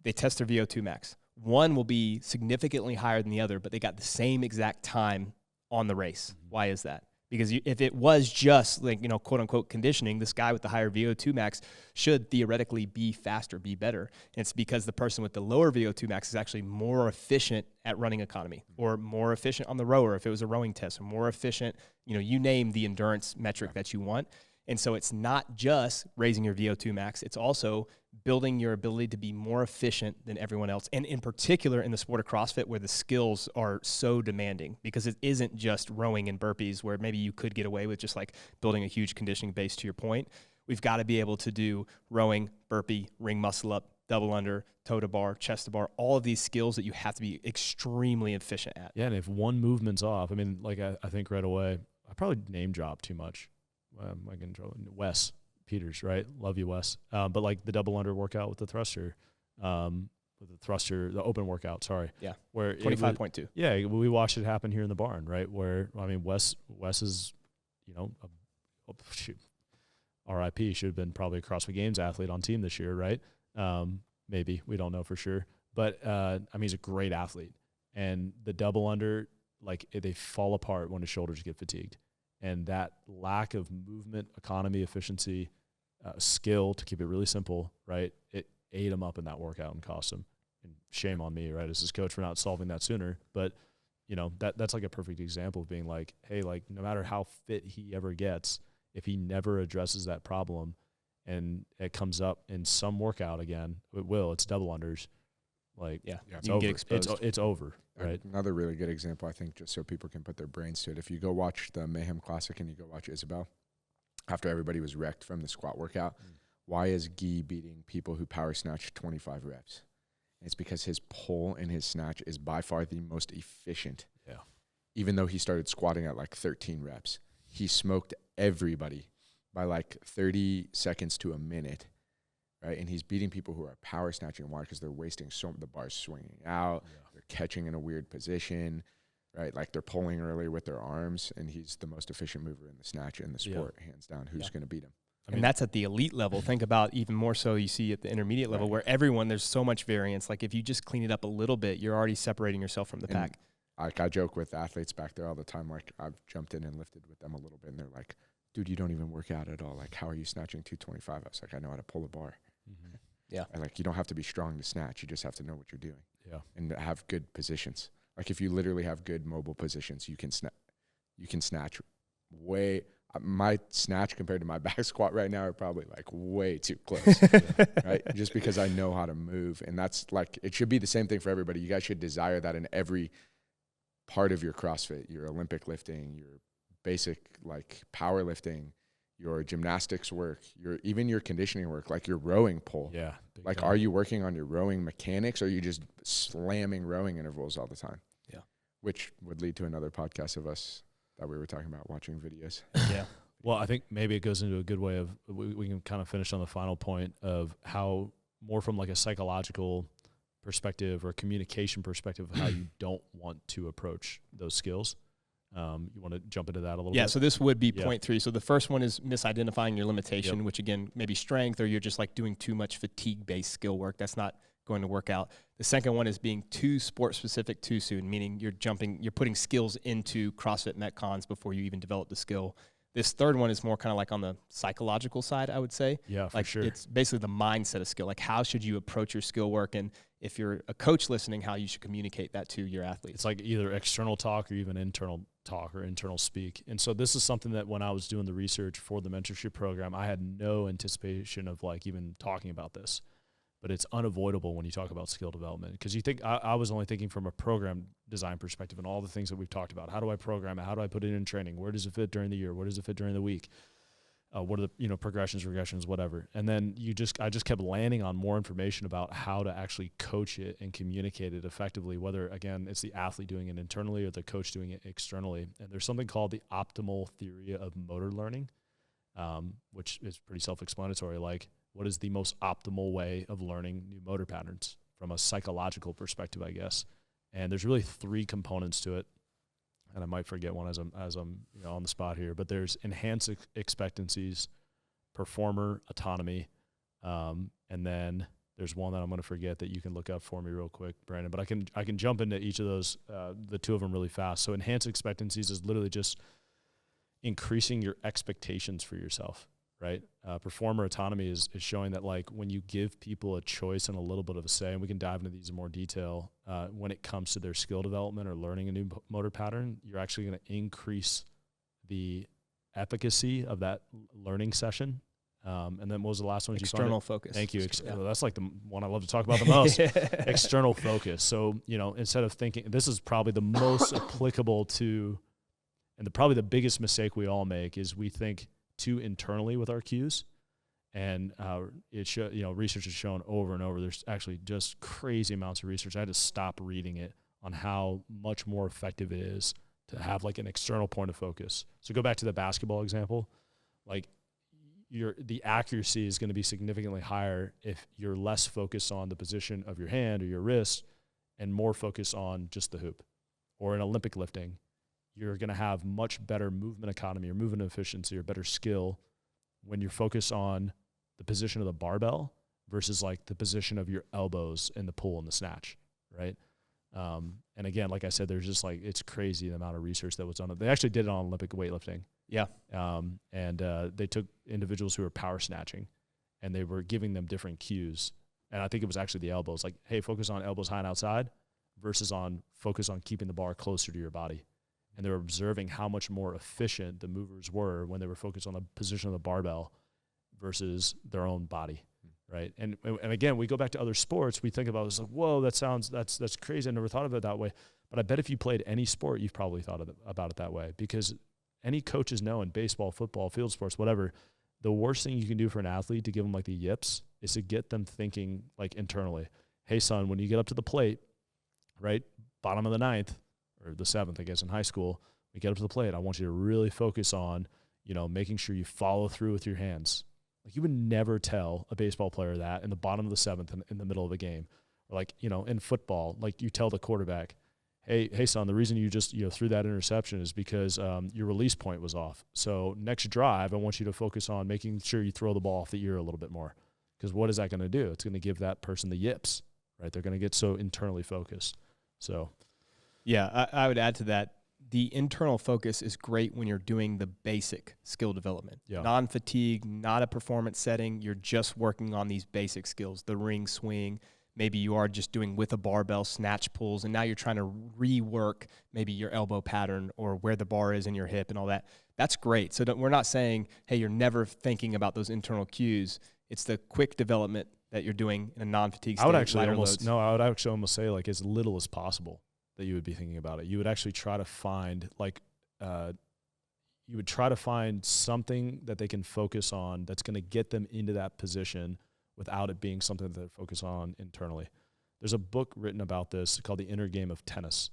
They test their VO2 max. One will be significantly higher than the other, but they got the same exact time on the race. Why is that? Because if it was just like, quote unquote conditioning, this guy with the higher VO2 max should theoretically be faster, be better. And it's because the person with the lower VO2 max is actually more efficient at running economy or more efficient on the rower if it was a rowing test or more efficient, you name the endurance metric that you want. And so it's not just raising your VO2 max, it's also building your ability to be more efficient than everyone else. And in particular in the sport of CrossFit, where the skills are so demanding, because it isn't just rowing and burpees where maybe you could get away with just like building a huge conditioning base to your point. We've got to be able to do rowing, burpee, ring muscle up, double under, toe to bar, chest to bar, all of these skills that you have to be extremely efficient at. Yeah, and if one movement's off, I mean, like I think right away, I probably name drop too much. I can draw Wes Peters, right? Love you, Wes. But like the double under workout with the thruster, the open workout, sorry. Yeah. Where 25.2. Yeah, we watched it happen here in the barn, right? Where, I mean, Wes is, you know, RIP, should have been probably a CrossFit Games athlete on team this year, right? Maybe, we don't know for sure. But, I mean, he's a great athlete. And the double under, like, they fall apart when his shoulders get fatigued. And that lack of movement, economy, efficiency, skill, to keep it really simple, right? It ate him up in that workout and cost him. And shame on me, right, as his coach for not solving that sooner. But, you know, that's like a perfect example of being like, hey, like, no matter how fit he ever gets, if he never addresses that problem and it comes up in some workout again, it's double unders. Like, yeah, it's you over. Get exposed. It's over, right? Another really good example, I think, just so people can put their brains to it. If you go watch the Mayhem Classic and you go watch Isabel, after everybody was wrecked from the squat workout, why is Guy beating people who power snatch 25 reps? And it's because his pull and his snatch is by far the most efficient. Yeah. Even though he started squatting at like 13 reps, he smoked everybody by like 30 seconds to a minute. Right, and he's beating people who are power snatching. Why? Because they're wasting the bar's swinging out. Yeah. They're catching in a weird position, right? Like they're pulling earlier with their arms, and he's the most efficient mover in the snatch in the sport, hands down. Who's going to beat him? And that's at the elite level. Think about even more so you see at the intermediate level, where there's so much variance. Like if you just clean it up a little bit, you're already separating yourself from the pack. Like I joke with athletes back there all the time. Like I've jumped in and lifted with them a little bit, and they're like, "Dude, you don't even work out at all. Like, how are you snatching 225?" I was like, "I know how to pull a bar." Mm-hmm. Yeah. And like, you don't have to be strong to snatch. You just have to know what you're doing. Yeah. And have good positions. Like if you literally have good mobile positions, you can snatch way. My snatch compared to my back squat right now are probably like way too close, right? Just because I know how to move. And that's like, it should be the same thing for everybody. You guys should desire that in every part of your CrossFit, your Olympic lifting, your basic like powerlifting, your gymnastics work, even your conditioning work, like your rowing pull. Yeah. Like, are you working on your rowing mechanics, or are you just slamming rowing intervals all the time? Yeah. Which would lead to another podcast of us that we were talking about watching videos. Yeah. Well, I think maybe it goes into a good way of, we can kind of finish on the final point of how more from like a psychological perspective or communication perspective of how you don't want to approach those skills. You want to jump into that a little bit? Yeah, so this would be point 3. So the first one is misidentifying your limitation, which again, maybe strength, or you're just like doing too much fatigue-based skill work. That's not going to work out. The second one is being too sport-specific too soon, meaning you're putting skills into CrossFit Metcons before you even develop the skill. This third one is more kind of like on the psychological side, I would say. Yeah, for like sure. It's basically the mindset of skill. Like how should you approach your skill work? And if you're a coach listening, how you should communicate that to your athletes. It's like either external talk or even internal talk or internal speak. And so this is something that when I was doing the research for the mentorship program, I had no anticipation of like even talking about this. But it's unavoidable when you talk about skill development, because you think I was only thinking from a program design perspective and all the things that we've talked about. How do I program it? How do I put it in training? Where does it fit during the year? Where does it fit during the week? What are the progressions, regressions, whatever. And then I just kept landing on more information about how to actually coach it and communicate it effectively, whether, again, it's the athlete doing it internally or the coach doing it externally. And there's something called the optimal theory of motor learning, which is pretty self-explanatory. Like, what is the most optimal way of learning new motor patterns from a psychological perspective, I guess. And there's really 3 components to it. And I might forget one as I'm on the spot here, but there's enhanced expectancies, performer autonomy, and then there's one that I'm going to forget that you can look up for me real quick, Brandon. But I can jump into each of those, the 2 of them really fast. So enhanced expectancies is literally just increasing your expectations for yourself, right? Performer autonomy is showing that like when you give people a choice and a little bit of a say, and we can dive into these in more detail, when it comes to their skill development or learning a new motor pattern, you're actually going to increase the efficacy of that learning session. And then what was the last one? External focus. Thank you. Yeah. That's like the one I love to talk about the most. External focus. So, instead of thinking, this is probably the most applicable to, and probably the biggest mistake we all make is we think too internally with our cues. And research has shown over and over, there's actually just crazy amounts of research. I had to stop reading it on how much more effective it is to have like an external point of focus. So go back to the basketball example, like the accuracy is going to be significantly higher if you're less focused on the position of your hand or your wrist and more focused on just the hoop. Or in Olympic lifting, you're going to have much better movement economy or movement efficiency or better skill when you're focused on the position of the barbell versus like the position of your elbows in the pull and the snatch, right? And again, like I said, there's just like, it's crazy the amount of research that was on it. They actually did it on Olympic weightlifting. Yeah. And they took individuals who were power snatching and they were giving them different cues. And I think it was actually the elbows, like, hey, focus on elbows high and outside versus focus on keeping the bar closer to your body. And they were observing how much more efficient the movers were when they were focused on the position of the barbell versus their own body, right? And again, we go back to other sports. We think about it as like, whoa, that's crazy. I never thought of it that way. But I bet if you played any sport, you've probably thought about it that way, because any coaches know in baseball, football, field sports, whatever, the worst thing you can do for an athlete to give them like the yips is to get them thinking like internally, hey son, when you get up to the plate, right, bottom of the ninth or the seventh, I guess in high school, we get up to the plate, I want you to really focus on, making sure you follow through with your hands. Like you would never tell a baseball player that in the bottom of the seventh in the middle of a game. Or like, in football, like you tell the quarterback, hey son, the reason you just threw that interception is because your release point was off. So next drive, I want you to focus on making sure you throw the ball off the ear a little bit more. Because what is that going to do? It's going to give that person the yips, right? They're going to get so internally focused. So, yeah, I would add to that. The internal focus is great when you're doing the basic skill development. Yeah. Non-fatigue, not a performance setting. You're just working on these basic skills, the ring swing. Maybe you are just doing with a barbell snatch pulls, and now you're trying to rework maybe your elbow pattern or where the bar is in your hip and all that. That's great. So we're not saying, hey, you're never thinking about those internal cues. It's the quick development that you're doing in a non-fatigue state. I would actually almost say like as little as possible that you would be thinking about it. You would actually try to find something that they can focus on that's going to get them into that position without it being something that they focus on internally. There's a book written about this called The Inner Game of Tennis.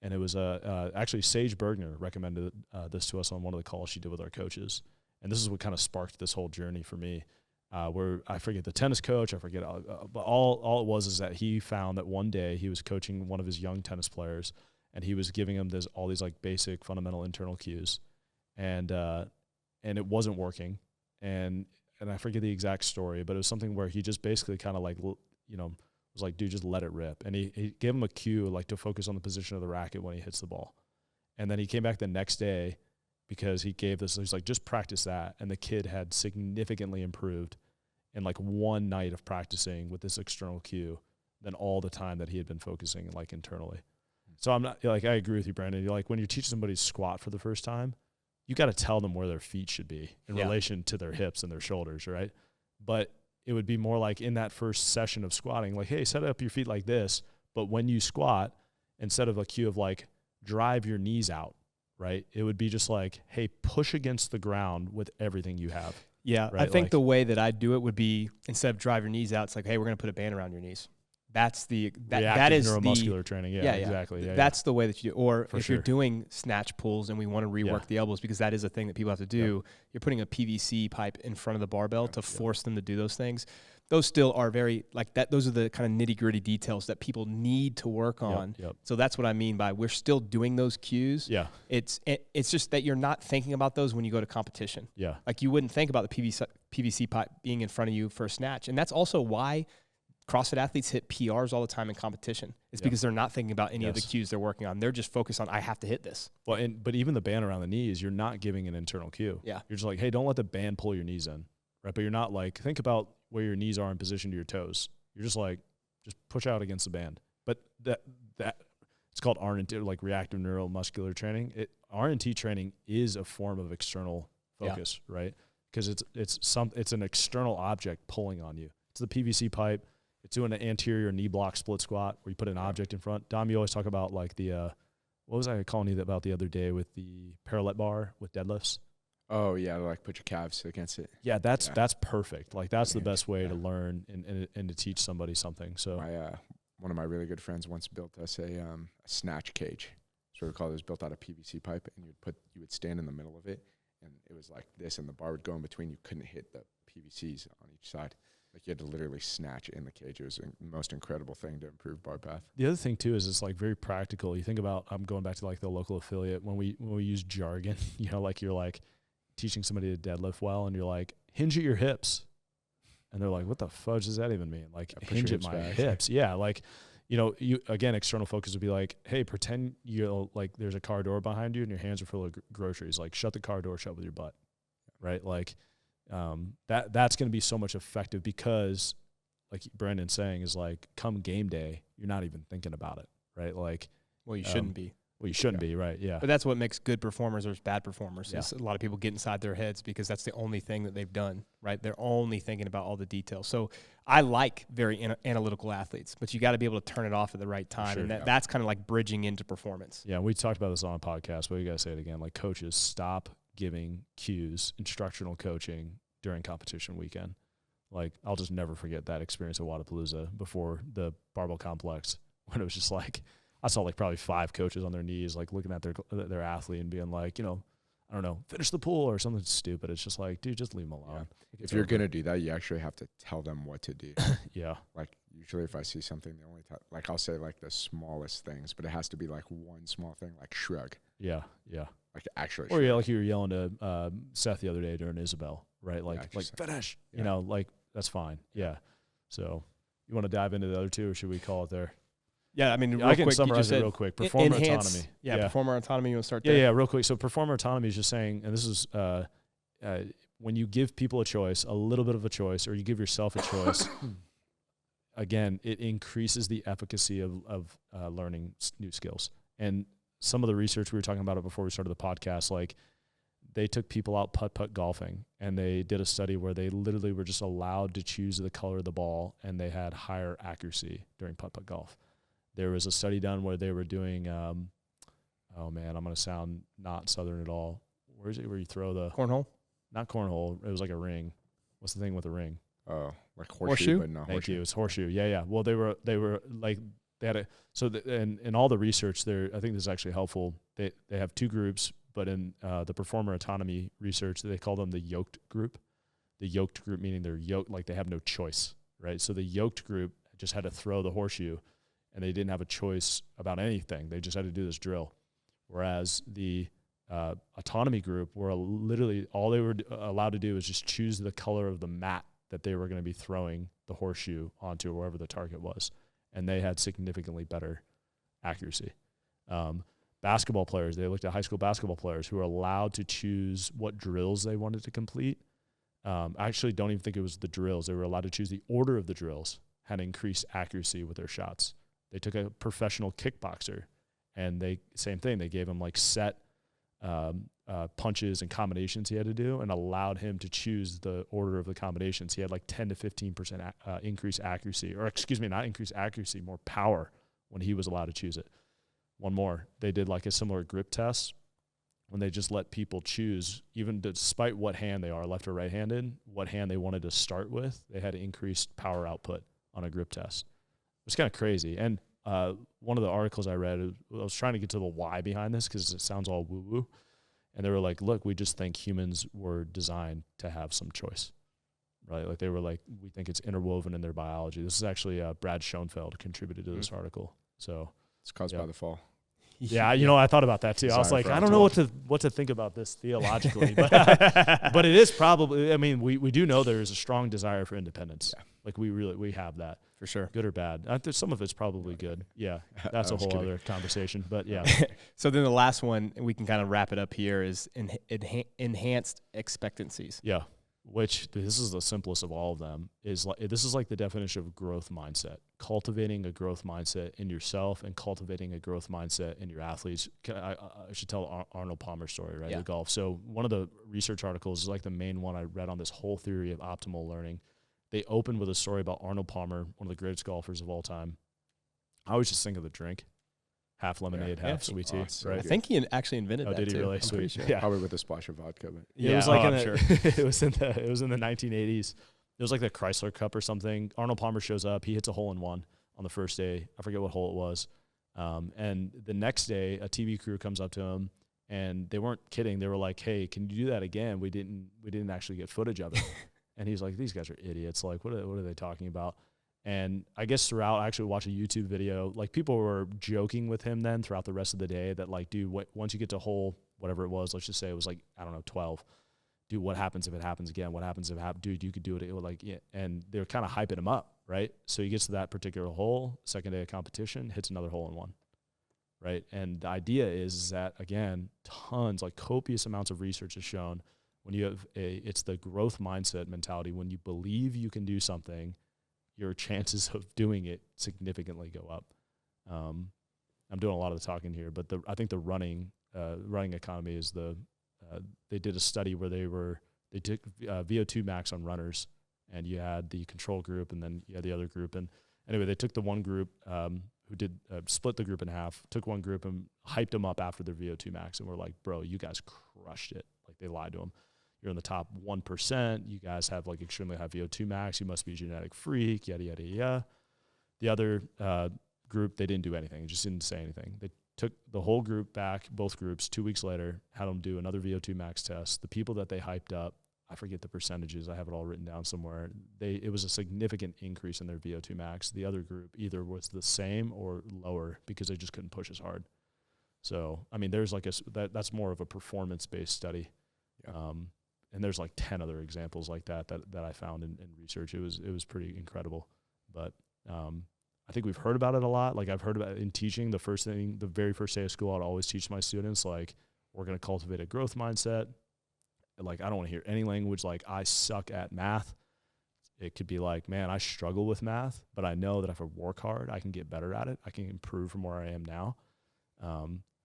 And it was actually Sage Bergner recommended this to us on one of the calls she did with our coaches. And this is what kind of sparked this whole journey for me, where I forget the tennis coach, but all it was is that he found that one day he was coaching one of his young tennis players and he was giving him all these like basic fundamental internal cues, and it wasn't working. And I forget the exact story, but it was something where he just basically kind of like, was like, dude, just let it rip. And he gave him a cue like to focus on the position of the racket when he hits the ball. And then he came back the next day because he gave this, he's like, just practice that. And the kid had significantly improved in like one night of practicing with this external cue than all the time that he had been focusing like internally. So I'm not like, I agree with you, Brandon. You're like, when you teach somebody to squat for the first time, you got to tell them where their feet should be in relation to their hips and their shoulders, right? But it would be more like in that first session of squatting, like, hey, set up your feet like this. But when you squat, instead of a cue of like, drive your knees out, right? It would be just like, hey, push against the ground with everything you have. Yeah, right? I think the way that I'd do it would be instead of drive your knees out, it's like, hey, we're going to put a band around your knees. That is neuromuscular training. Yeah, exactly. Yeah, that's the way that you do. Or For if sure. you're doing snatch pulls and we want to rework the elbows, because that is a thing that people have to do. Yep. You're putting a PVC pipe in front of the barbell to force them to do those things. Those still are very like that. Those are the kind of nitty gritty details that people need to work on. Yep. So that's what I mean by we're still doing those cues. Yeah. It's just that you're not thinking about those when you go to competition. Yeah. Like you wouldn't think about the PVC pipe being in front of you for a snatch. And that's also why CrossFit athletes hit PRs all the time in competition. It's because they're not thinking about any of the cues they're working on. They're just focused on, I have to hit this. Well, but even the band around the knees, you're not giving an internal cue. Yeah. You're just like, hey, don't let the band pull your knees in, right? But you're not like, think about where your knees are in position to your toes. You're just like, just push out against the band. But that it's called R&T, like reactive neuromuscular training. R&T training is a form of external focus, right? Because it's an external object pulling on you. It's the PVC pipe. It's doing an anterior knee block split squat where you put an object in front. Dom, you always talk about like the what was I calling you about the other day with the parallel bar with deadlifts? Oh yeah, like put your calves against it. Yeah, that's perfect. Like that's the best way to learn and to teach somebody something. So One of my really good friends once built us a snatch cage. That's what we call it. It was built out of PVC pipe, and you would stand in the middle of it, and it was like this, and the bar would go in between. You couldn't hit the PVCs on each side. Like you had to literally snatch in the cage. It was the most incredible thing to improve bar path. The other thing too is it's like very practical. You think about, I'm going back to like the local affiliate when we use jargon, you know, like you're like teaching somebody to deadlift well, and you're like, hinge at your hips. And they're like, what the fudge does that even mean? Like, hinge at my hips. Yeah. Like, you know, again, external focus would be like, hey, pretend you're like, there's a car door behind you and your hands are full of groceries. Like, shut the car door shut with your butt. Right. Like, that's going to be so much effective because, like Brandon's saying, is like, come game day, you're not even thinking about it. Right. Like, well, you shouldn't be. Well, you shouldn't be, right? Yeah. But that's what makes good performers or bad performers. Yeah. A lot of people get inside their heads because that's the only thing that they've done, right? They're only thinking about all the details. So I like very analytical athletes, but you got to be able to turn it off at the right time. Sure, and that's kind of like bridging into performance. Yeah, we talked about this on a podcast, but we got to say it again. Like, coaches, stop giving cues, instructional coaching during competition weekend. Like, I'll just never forget that experience at Wadapalooza before the barbell complex when it was just like, I saw like probably 5 coaches on their knees, like looking at their athlete and being like, you know, I don't know, finish the pull or something stupid. It's just like, dude, just leave them alone. Yeah. If you're going to do that, you actually have to tell them what to do. Yeah. Like usually if I see something, the only time, like I'll say like the smallest things, but it has to be like one small thing, like shrug. Yeah. Yeah. Like actually. Or yeah, like you were yelling to Seth the other day during Isabel, right? Like, finish, you know, like that's fine. Yeah. So you want to dive into the other two or should we call it there? Yeah, I mean, I can summarize it real quick. Performer autonomy. Yeah, performer autonomy. You want to start there? Yeah, real quick. So performer autonomy is just saying, and this is when you give people a choice, a little bit of a choice, or you give yourself a choice, again, it increases the efficacy of learning new skills. And some of the research, we were talking about it before we started the podcast, like they took people out putt-putt golfing, and they did a study where they literally were just allowed to choose the color of the ball, and they had higher accuracy during putt-putt golf. There was a study done where they were doing, oh man, I'm going to sound not Southern at all. Where is it where you throw the? Cornhole? Not cornhole. It was like a ring. What's the thing with a ring? Oh, like horseshoe? But not Thank horseshoe. you. It's horseshoe. Yeah. Well, they were like, they had a, so in all the research there, I think this is actually helpful. They have 2 groups, but in the performer autonomy research, they call them the yoked group. The yoked group meaning they're yoked, like they have no choice, right? So the yoked group just had to throw the horseshoe, and they didn't have a choice about anything. They just had to do this drill. Whereas the autonomy group were literally, all they were allowed to do was just choose the color of the mat that they were going to be throwing the horseshoe onto, or wherever the target was. And they had significantly better accuracy. Basketball players, they looked at high school basketball players who were allowed to choose what drills they wanted to complete. I actually don't even think it was the drills. They were allowed to choose the order of the drills, had increased accuracy with their shots. They took a professional kickboxer, and same thing. They gave him like set punches and combinations he had to do, and allowed him to choose the order of the combinations. He had like 10 to 15% increased accuracy, or excuse me, not increased accuracy, more power when he was allowed to choose it. One more, they did like a similar grip test when they just let people choose, even despite what hand they are, left or right-handed, what hand they wanted to start with. They had increased power output on a grip test. It's kind of crazy. And one of the articles I read, I was trying to get to the why behind this because it sounds all woo-woo. And they were like, look, we just think humans were designed to have some choice, right? Like they were like, we think it's interwoven in their biology. This is actually Brad Schoenfeld contributed to this article. So it's caused by the fall. Yeah, you know, I thought about that too. I was like, I don't know what to think about this theologically, but it is probably, I mean, we do know there is a strong desire for independence. Yeah. Like we have that. For sure. Good or bad. Some of it's probably good. Yeah, that's a whole other conversation, but yeah. So then the last one, and we can kind of wrap it up here, is enhanced expectancies. Yeah, which this is the simplest of all of them. This is like the definition of growth mindset. cultivating a growth mindset in yourself and cultivating a growth mindset in your athletes. I should tell Arnold Palmer's story, right? Yeah. The golf. So one of the research articles is like the main one I read on this whole theory of optimal learning. They opened with a story about Arnold Palmer, one of the greatest golfers of all time. I always just think of the drink. Half lemonade, half sweet tea, right? I think he actually invented that too. Did he really? I'm Sweet. sure. Yeah. Probably with a splash of vodka. But Yeah, it was like I'm sure. it was in the 1980s. It was like the Chrysler Cup or something. Arnold Palmer shows up. He hits a hole in one on the first day. I forget what hole it was. And the next day, a TV crew comes up to him, and they weren't kidding. They were like, "Hey, can you do that again? We didn't actually get footage of it." And he's like, "These guys are idiots. Like, what are they talking about?" And I guess throughout, I actually watched a YouTube video. Like, people were joking with him then throughout the rest of the day that, like, dude, once you get to hole whatever it was, let's just say it was like, I don't know, 12. Dude, what happens if it happens again? What happens if it happens? Dude, you could do it. It was like, yeah. And they're kind of hyping him up, right? So he gets to that particular hole, second day of competition, hits another hole in one, right? And the idea is that, again, tons, like copious amounts of research has shown when you have it's the growth mindset mentality. When you believe you can do something, your chances of doing it significantly go up. I'm doing a lot of the talking here, but I think the running economy is they did a study where they took VO2 max on runners, and you had the control group, and then you had the other group. And anyway, they took the one group who did split the group in half, took one group and hyped them up after their VO2 max, and were like, "Bro, you guys crushed it." Like, they lied to them. You're in the top 1%. You guys have like extremely high VO2 max. You must be a genetic freak, yada, yada, yada. The other group, they didn't do anything. They just didn't say anything. They took the whole group back, both groups, 2 weeks later, had them do another VO2 max test. The people that they hyped up, I forget the percentages. I have it all written down somewhere. It was a significant increase in their VO2 max. The other group either was the same or lower because they just couldn't push as hard. So, I mean, there's like that's more of a performance-based study. Yeah. And there's like 10 other examples like that I found in research. It was pretty incredible. But I think we've heard about it a lot. Like, I've heard about it in teaching. The very first day of school, I'd always teach my students, like, we're going to cultivate a growth mindset. And like, I don't want to hear any language like, I suck at math. It could be like, man, I struggle with math, but I know that if I work hard, I can get better at it. I can improve from where I am now.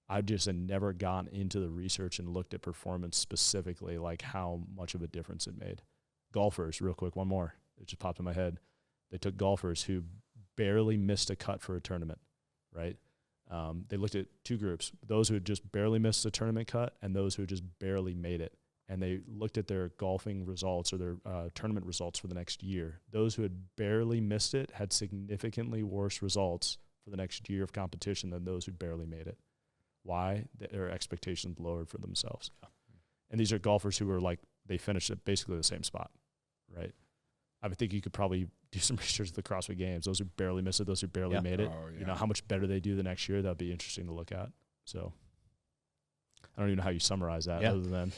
I've just never gone into the research and looked at performance specifically, like how much of a difference it made. Golfers, real quick, one more. It just popped in my head. They took golfers who barely missed a cut for a tournament, right? They looked at two groups, those who had just barely missed a tournament cut and those who had just barely made it. And they looked at their golfing results or their tournament results for the next year. Those who had barely missed it had significantly worse results for the next year of competition than those who barely made it. Why? Their expectations lowered for themselves. Yeah. And these are golfers who were like, they finished at basically the same spot, right? I would think you could probably do some research at the CrossFit Games. Those who barely missed it, those who barely made it. Oh, yeah. You know, how much better they do the next year, that'd be interesting to look at. So I don't even know how you summarize that other than,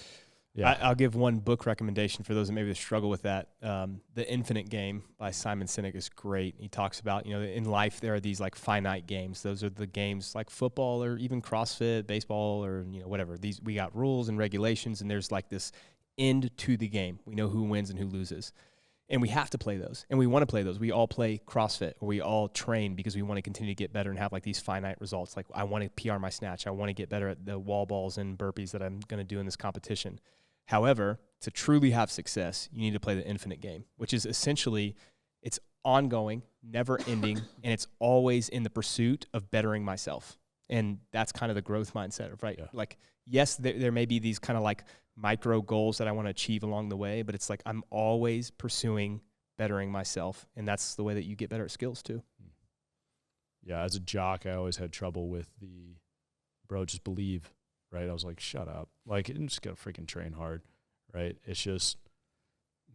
I'll give one book recommendation for those that maybe struggle with that. The Infinite Game by Simon Sinek is great. He talks about, in life there are these like finite games. Those are the games like football or even CrossFit, baseball, or whatever. We got rules and regulations, and there's like this end to the game. We know who wins and who loses. And we have to play those, and we want to play those. We all play CrossFit, or we all train because we want to continue to get better and have like these finite results. Like, I want to PR my snatch. I want to get better at the wall balls and burpees that I'm going to do in this competition. However, to truly have success, you need to play the infinite game, which is essentially, it's ongoing, never ending, and it's always in the pursuit of bettering myself. And that's kind of the growth mindset, right? Yeah. Like, yes, there may be these kind of like micro goals that I want to achieve along the way, but it's like I'm always pursuing bettering myself, and that's the way that you get better at skills too. Yeah, as a jock, I always had trouble with just believe. Right, I was like, shut up. Like, you just gotta freaking train hard, right? It's just,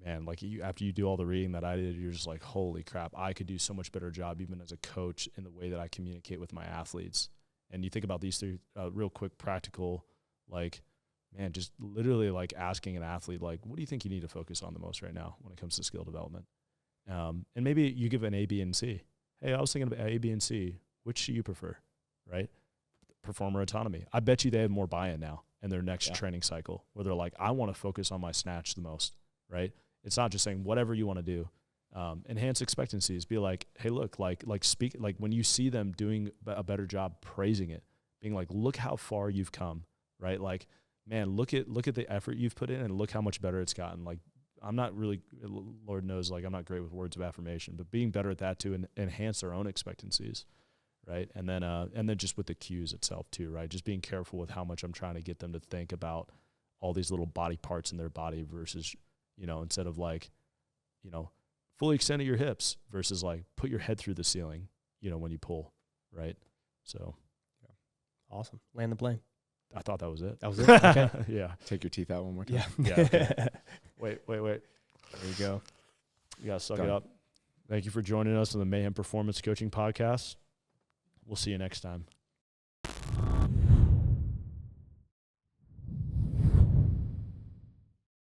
man, like after you do all the reading that I did, you're just like, holy crap, I could do so much better job even as a coach in the way that I communicate with my athletes. And you think about these three real quick practical, like, man, just literally like asking an athlete, like, what do you think you need to focus on the most right now when it comes to skill development? And maybe you give an A, B, and C. Hey, I was thinking about A, B, and C. Which do you prefer, right? Performer autonomy. I bet you they have more buy-in now in their next training cycle where they're like, I want to focus on my snatch the most, right? It's not just saying whatever you want to do. Enhance expectancies. Be like, hey, look, like speak, like when you see them doing a better job, praising it, being like, look how far you've come, right? Like, man, look at the effort you've put in and look how much better it's gotten. Like, I'm not really, Lord knows, like I'm not great with words of affirmation, but being better at that too and enhance their own expectancies, right? And then just with the cues itself too, right? Just being careful with how much I'm trying to get them to think about all these little body parts in their body versus, instead of like, fully extend your hips versus like put your head through the ceiling, when you pull, right? So, yeah. Awesome. Land the plane. I thought that was it. That was it? Okay. Yeah. Take your teeth out one more time. Yeah. Yeah. Okay. Wait. There you go. You got to suck Done. it up. Thank you for joining us on the Mayhem Performance Coaching Podcast. We'll see you next time.